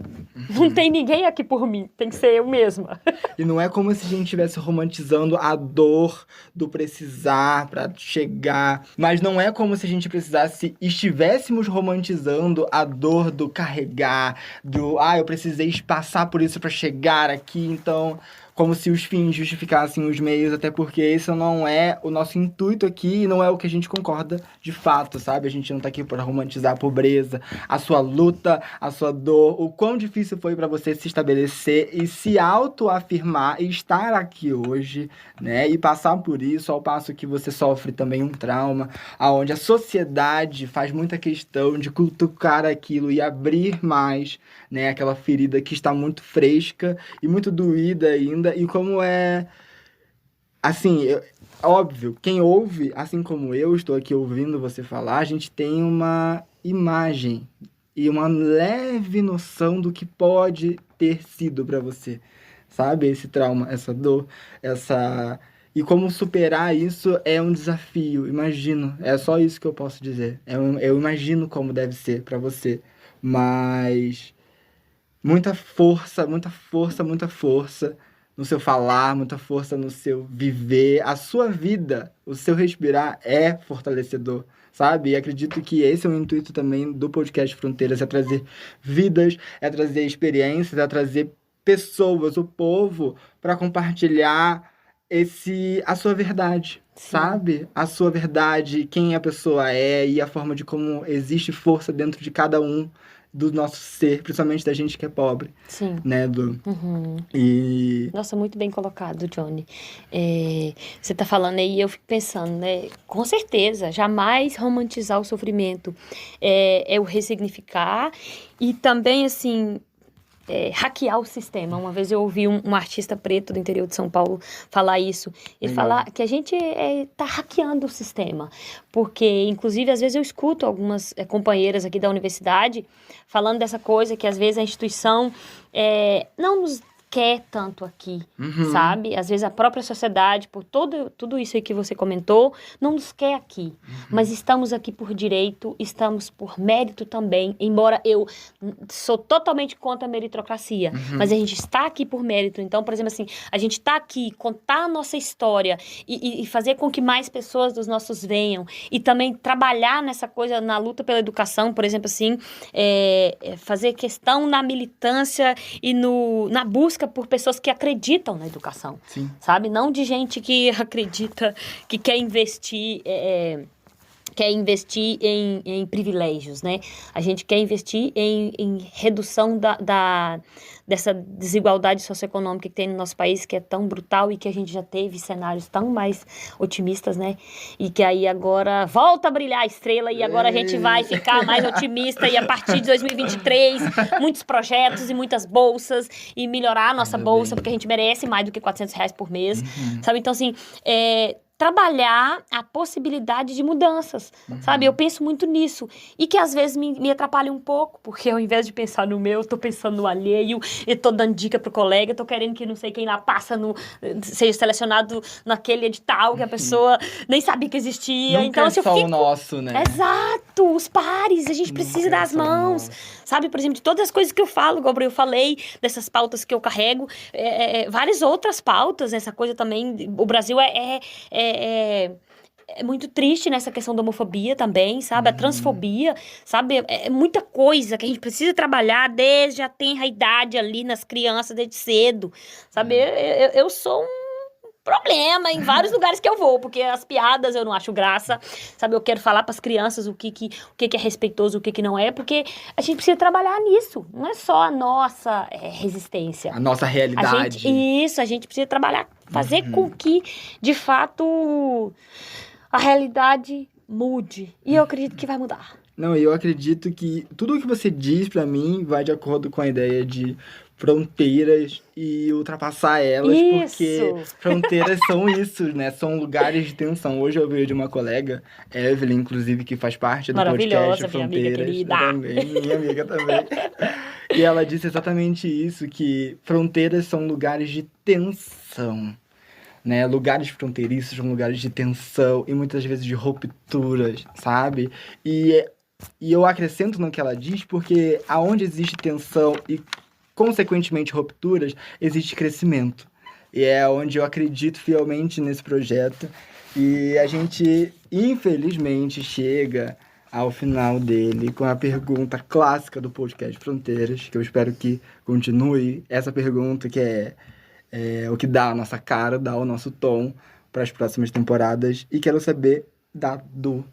Speaker 4: Não tem ninguém aqui por mim, tem que ser eu mesma.
Speaker 2: E não é como se a gente estivesse romantizando a dor do precisar pra chegar. Mas não é como se a gente estivéssemos romantizando a dor do carregar, eu precisei passar por isso pra chegar aqui, então... Como se os fins justificassem os meios, até porque esse não é o nosso intuito aqui e não é o que a gente concorda de fato, sabe? A gente não tá aqui para romantizar a pobreza, a sua luta, a sua dor, o quão difícil foi para você se estabelecer e se autoafirmar e estar aqui hoje, né? E passar por isso, ao passo que você sofre também um trauma, aonde a sociedade faz muita questão de cutucar aquilo e abrir mais, né? Aquela ferida que está muito fresca e muito doída ainda. E como assim, óbvio, quem ouve, assim como eu estou aqui ouvindo você falar, a gente tem uma imagem e uma leve noção do que pode ter sido para você, sabe? Esse trauma, essa dor, E como superar isso é um desafio, imagino. É só isso que eu posso dizer. Eu imagino como deve ser para você, mas... Muita força, no seu falar, muita força no seu viver. A sua vida, o seu respirar é fortalecedor, sabe? E acredito que esse é o intuito também do podcast Fronteiras, é trazer vidas, é trazer experiências, é trazer pessoas, o povo, para compartilhar a sua verdade,
Speaker 4: Sim.
Speaker 2: sabe? A sua verdade, quem a pessoa é e a forma de como existe força dentro de cada um do nosso ser, principalmente da gente que é pobre,
Speaker 4: Sim.
Speaker 2: né?
Speaker 4: Uhum.
Speaker 2: E
Speaker 4: Nossa, muito bem colocado, Johnny. Você tá falando aí, eu fico pensando, né? Com certeza, jamais romantizar o sofrimento. É o ressignificar e também, assim, hackear o sistema. Uma vez eu ouvi um artista preto do interior de São Paulo falar isso. Ele
Speaker 2: Legal.
Speaker 4: falar que a gente tá hackeando o sistema. Porque, inclusive, às vezes eu escuto algumas companheiras aqui da universidade falando dessa coisa que, às vezes, a instituição não nos quer tanto aqui, sabe? Às vezes a própria sociedade, por tudo isso aí que você comentou, não nos quer aqui. Mas estamos aqui por direito, estamos por mérito também, embora eu sou totalmente contra a meritocracia, mas a gente está aqui por mérito. Então, por exemplo, assim, a gente está aqui, contar a nossa história e fazer com que mais pessoas dos nossos venham e também trabalhar nessa coisa, na luta pela educação, por exemplo, assim, fazer questão na militância e na busca por pessoas que acreditam na educação,
Speaker 2: sim,
Speaker 4: sabe? Não de gente que acredita, que quer investir em privilégios, né? A gente quer investir em redução dessa desigualdade socioeconômica que tem no nosso país, que é tão brutal e que a gente já teve cenários tão mais otimistas, né? E que aí agora volta a brilhar a estrela e agora a gente vai ficar mais otimista e a partir de 2023, muitos projetos e muitas bolsas e melhorar a nossa bolsa, porque a gente merece mais do que R$400 por mês, sabe? Então, assim, trabalhar a possibilidade de mudanças, sabe? Eu penso muito nisso. E que às vezes me atrapalha um pouco, porque ao invés de pensar no meu, eu tô pensando no alheio, eu tô dando dica pro colega, eu tô querendo que não sei quem lá seja selecionado naquele edital que a pessoa nem sabia que existia.
Speaker 2: nunca
Speaker 4: Então,
Speaker 2: é
Speaker 4: assim,
Speaker 2: só
Speaker 4: eu fico...
Speaker 2: o nosso, né?
Speaker 4: Exato! Os pares, a gente
Speaker 2: Nunca
Speaker 4: precisa
Speaker 2: é
Speaker 4: das
Speaker 2: só o
Speaker 4: mãos.
Speaker 2: nosso.
Speaker 4: Sabe, por exemplo, de todas as coisas que eu falo, igual eu falei, dessas pautas que eu carrego, várias outras pautas, essa coisa também, o Brasil é muito triste nessa questão da homofobia também, sabe? A transfobia, sabe? É muita coisa que a gente precisa trabalhar desde a tenra idade ali nas crianças, desde cedo, sabe? Eu sou um problema em vários lugares que eu vou, porque as piadas eu não acho graça, sabe? Eu quero falar para as crianças o que é respeitoso, o que não é, porque a gente precisa trabalhar nisso. Não é só a nossa resistência.
Speaker 2: A nossa realidade.
Speaker 4: A gente precisa trabalhar, fazer com que, de fato, a realidade mude. E eu acredito que vai mudar.
Speaker 2: Não, eu acredito que tudo o que você diz pra mim vai de acordo com a ideia de fronteiras e ultrapassar elas, porque
Speaker 4: Isso.
Speaker 2: fronteiras são isso, né? São lugares de tensão. Hoje eu veio de uma colega, Evelyn, inclusive, que faz parte do podcast
Speaker 4: Maravilhosa, minha amiga
Speaker 2: Fronteiras.
Speaker 4: querida.
Speaker 2: Também, minha amiga também. E ela disse exatamente isso, que fronteiras são lugares de tensão. Né? Lugares fronteiriços são lugares de tensão e muitas vezes de rupturas, sabe? E eu acrescento no que ela diz, porque aonde existe tensão e, consequentemente, rupturas, existe crescimento. E é onde eu acredito fielmente nesse projeto. E a gente, infelizmente, chega ao final dele com a pergunta clássica do podcast Fronteiras, que eu espero que continue. Essa pergunta que é o que dá a nossa cara, dá o nosso tom para as próximas temporadas. E quero saber, Dadu,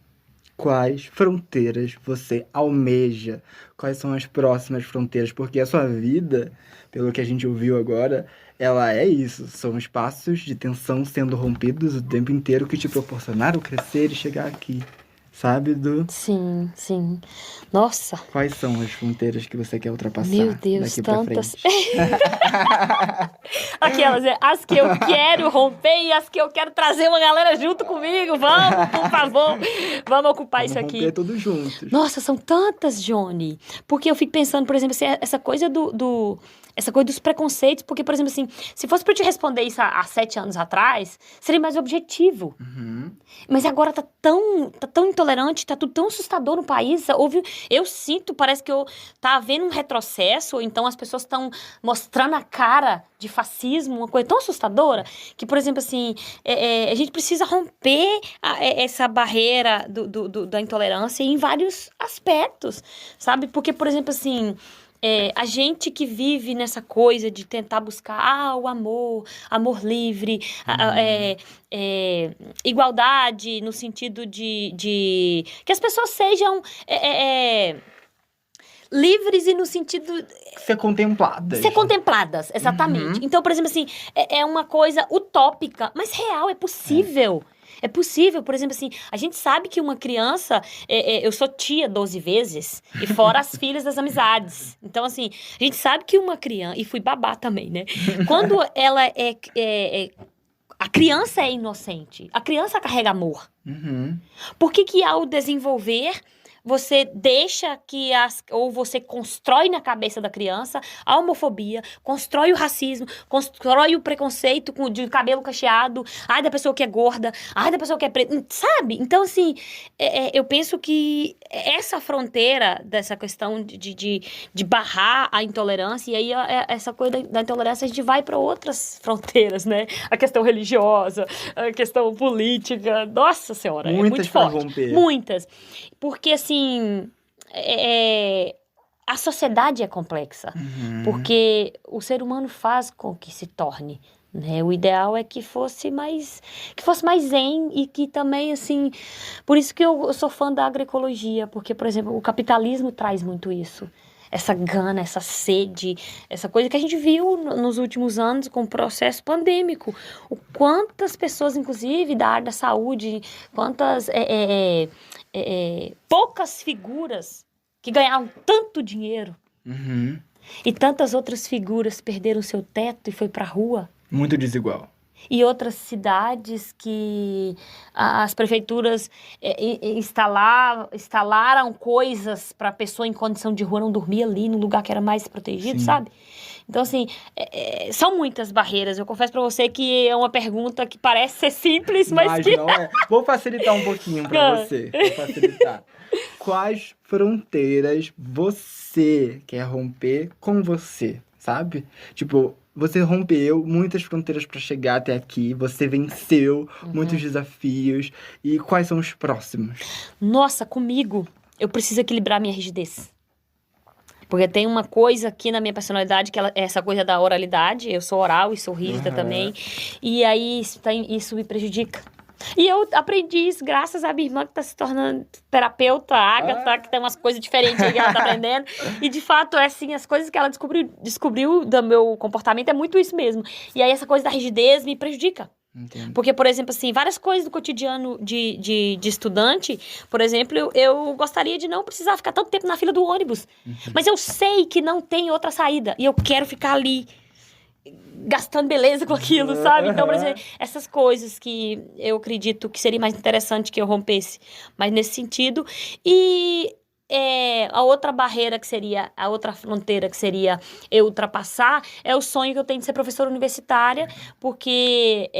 Speaker 2: quais fronteiras você almeja? Quais são as próximas fronteiras? Porque a sua vida, pelo que a gente ouviu agora, ela é isso. São espaços de tensão sendo rompidos o tempo inteiro que te proporcionaram crescer e chegar aqui. Sabe, Du?
Speaker 4: Sim, sim. Nossa.
Speaker 2: Quais são as fronteiras que você quer ultrapassar
Speaker 4: Meu Deus,
Speaker 2: daqui
Speaker 4: tantas.
Speaker 2: pra frente?
Speaker 4: Aquelas, as que eu quero romper e as que eu quero trazer uma galera junto comigo. Vamos, por favor. Vamos ocupar isso aqui.
Speaker 2: Romper todos juntos.
Speaker 4: Nossa, são tantas, Johnny. Porque eu fico pensando, por exemplo, essa coisa essa coisa dos preconceitos, porque, por exemplo, assim, se fosse pra eu te responder isso há 7 anos atrás, seria mais objetivo. Mas agora tá tão intolerante, tá tudo tão assustador no país. Eu sinto, parece que tá havendo um retrocesso, ou então as pessoas estão mostrando a cara de fascismo, uma coisa tão assustadora, que, por exemplo, assim, a gente precisa romper essa barreira da intolerância em vários aspectos, sabe? Porque, por exemplo, assim, a gente que vive nessa coisa de tentar buscar o amor livre, igualdade no sentido de que as pessoas sejam livres e no sentido...
Speaker 2: Ser contempladas.
Speaker 4: Ser contempladas, exatamente. Então, por exemplo, assim, é uma coisa utópica, mas real, é possível. É possível, por exemplo, assim, a gente sabe que uma criança, eu sou tia 12 vezes, e fora as filhas das amizades. Então, assim, a gente sabe que uma criança, e fui babá também, né? Quando ela a criança é inocente, a criança carrega amor. Por que ao desenvolver... Você deixa ou você constrói na cabeça da criança a homofobia, constrói o racismo, constrói o preconceito de cabelo cacheado, da pessoa que é gorda, da pessoa que é preta, sabe? Então, assim, eu penso que essa fronteira dessa questão de barrar a intolerância, e aí essa coisa da intolerância a gente vai para outras fronteiras, né? A questão religiosa, a questão política, nossa senhora,
Speaker 2: muitas
Speaker 4: é muito forte.
Speaker 2: Romper.
Speaker 4: Muitas. Porque, assim, a sociedade é complexa. Porque o ser humano faz com que se torne, né? O ideal é que fosse mais zen e que também, assim... Por isso que eu sou fã da agroecologia, porque, por exemplo, o capitalismo traz muito isso. Essa gana, essa sede, essa coisa que a gente viu nos últimos anos com o processo pandêmico. Quantas pessoas, inclusive, da área da saúde, quantas... poucas figuras que ganharam tanto dinheiro e tantas outras figuras perderam seu teto e foi pra rua.
Speaker 2: Muito desigual.
Speaker 4: E outras cidades que as prefeituras instalaram coisas para a pessoa em condição de rua não dormir ali no lugar que era mais protegido, sabe? Então, assim, são muitas barreiras. Eu confesso para você que é uma pergunta que parece ser simples, mas que...
Speaker 2: não é. Vou facilitar um pouquinho para você. Vou facilitar. Quais fronteiras você quer romper com você, sabe? Tipo... Você rompeu muitas fronteiras para chegar até aqui, você venceu muitos desafios. E quais são os próximos?
Speaker 4: Nossa, comigo, eu preciso equilibrar minha rigidez. Porque tem uma coisa aqui na minha personalidade, que é essa coisa da oralidade. Eu sou oral e sou rígida também. E aí isso me prejudica. E eu aprendi isso graças à minha irmã que tá se tornando terapeuta, a Agatha, que tem umas coisas diferentes aí que ela tá aprendendo. E, de fato, assim, as coisas que ela descobriu do meu comportamento é muito isso mesmo. E aí, essa coisa da rigidez me prejudica.
Speaker 2: Entendo.
Speaker 4: Porque, por exemplo, assim, várias coisas do cotidiano de estudante, por exemplo, eu gostaria de não precisar ficar tanto tempo na fila do ônibus. Mas eu sei que não tem outra saída. E eu quero ficar ali gastando beleza com aquilo, sabe? Então, por exemplo, essas coisas que eu acredito que seria mais interessante que eu rompesse, mas nesse sentido. E a outra barreira que seria, a outra fronteira que seria eu ultrapassar, é o sonho que eu tenho de ser professora universitária, porque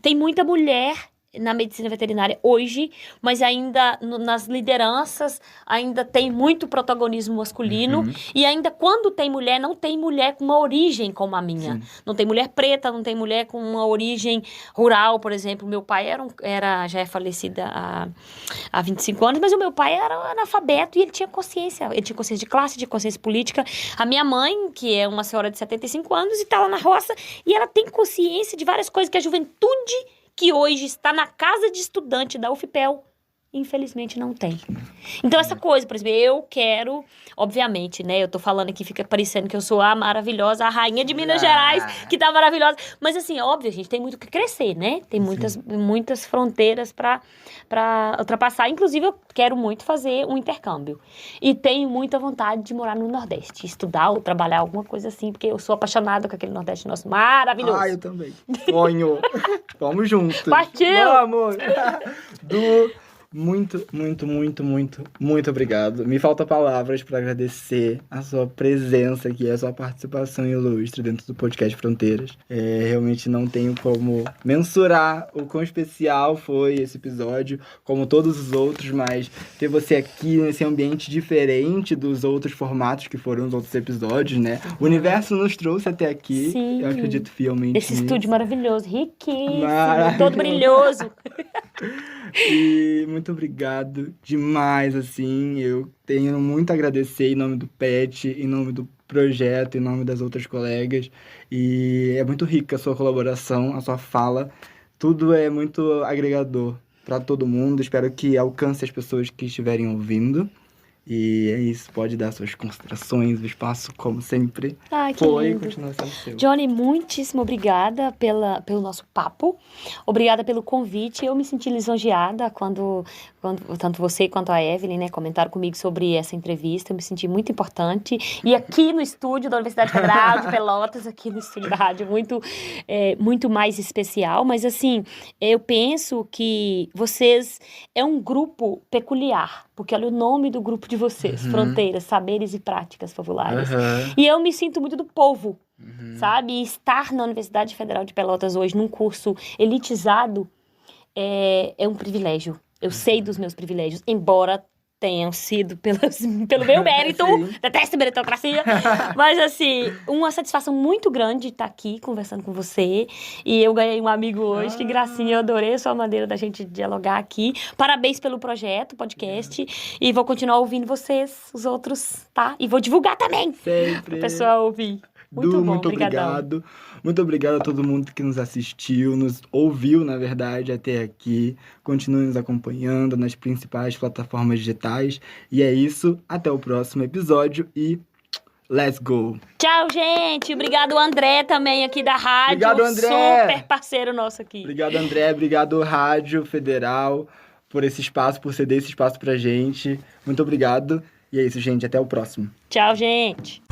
Speaker 4: tem muita mulher na medicina veterinária hoje, mas ainda nas lideranças ainda tem muito protagonismo masculino e ainda quando tem mulher, não tem mulher com uma origem como a minha. Sim. Não tem mulher preta, não tem mulher com uma origem rural, por exemplo. Meu pai já é falecido há 25 anos, mas o meu pai era analfabeto e ele tinha consciência de classe, de consciência política. A minha mãe, que é uma senhora de 75 anos e tá lá na roça, e ela tem consciência de várias coisas que a juventude que hoje está na casa de estudante da UFPEL, infelizmente não tem. Então, essa coisa, por exemplo, eu quero, obviamente, né, eu tô falando aqui, fica parecendo que eu sou a maravilhosa, a rainha de Minas Gerais, que tá maravilhosa, mas assim, óbvio, a gente tem muito que crescer, né, tem muitas fronteiras pra ultrapassar, inclusive eu quero muito fazer um intercâmbio, e tenho muita vontade de morar no Nordeste, estudar ou trabalhar alguma coisa assim, porque eu sou apaixonada com aquele Nordeste nosso maravilhoso.
Speaker 2: Eu também. Sonho. Vamos juntos.
Speaker 4: Partiu!
Speaker 2: Vamos! muito, muito, muito, muito, muito obrigado. Me faltam palavras para agradecer a sua presença aqui, a sua participação ilustre dentro do podcast Fronteiras. Realmente não tenho como mensurar o quão especial foi esse episódio, como todos os outros, mas ter você aqui nesse ambiente diferente dos outros formatos que foram os outros episódios, né? O universo nos trouxe até aqui.
Speaker 4: Sim.
Speaker 2: Eu acredito fielmente
Speaker 4: Esse
Speaker 2: nisso.
Speaker 4: estúdio maravilhoso, riquíssimo,
Speaker 2: Maravilhoso.
Speaker 4: todo brilhoso.
Speaker 2: E muito obrigado demais, assim. Eu tenho muito a agradecer em nome do PET, em nome do projeto, em nome das outras colegas. E é muito rica a sua colaboração, a sua fala. Tudo é muito agregador para todo mundo. Espero que alcance as pessoas que estiverem ouvindo. E é isso, pode dar suas considerações, o espaço, como sempre,
Speaker 4: Ai, que
Speaker 2: foi e
Speaker 4: lindo.
Speaker 2: continua sendo seu.
Speaker 4: Johnny, muitíssimo obrigada pelo nosso papo. Obrigada pelo convite. Eu me senti lisonjeada quando tanto você quanto a Evelyn, né, comentaram comigo sobre essa entrevista. Eu me senti muito importante. E aqui no estúdio da Universidade Federal de Pelotas, aqui no estúdio da rádio, muito mais especial. Mas, assim, eu penso que vocês é um grupo peculiar. Porque olha o nome do grupo de vocês, Fronteiras, Saberes e Práticas Populares. E eu me sinto muito do povo, sabe? E estar na Universidade Federal de Pelotas hoje, num curso elitizado, é um privilégio. Eu sei dos meus privilégios, embora tenham sido pelo meu mérito, detesto meritocracia, mas assim, uma satisfação muito grande estar aqui conversando com você, e eu ganhei um amigo hoje, que gracinha, eu adorei a sua maneira da gente dialogar aqui. Parabéns pelo projeto, podcast, e vou continuar ouvindo vocês, os outros, tá? E vou divulgar também,
Speaker 2: Sempre.
Speaker 4: o pessoal ouvir. Muito bom,
Speaker 2: muito obrigado. Muito obrigado a todo mundo que nos assistiu, nos ouviu, na verdade, até aqui. Continue nos acompanhando nas principais plataformas digitais. E é isso, até o próximo episódio e let's go!
Speaker 4: Tchau, gente! Obrigado, André, também aqui da rádio.
Speaker 2: Obrigado, André!
Speaker 4: Super parceiro nosso aqui.
Speaker 2: Obrigado, André. Obrigado, Rádio Federal, por esse espaço, por ceder esse espaço pra gente. Muito obrigado. E é isso, gente. Até o próximo.
Speaker 4: Tchau, gente!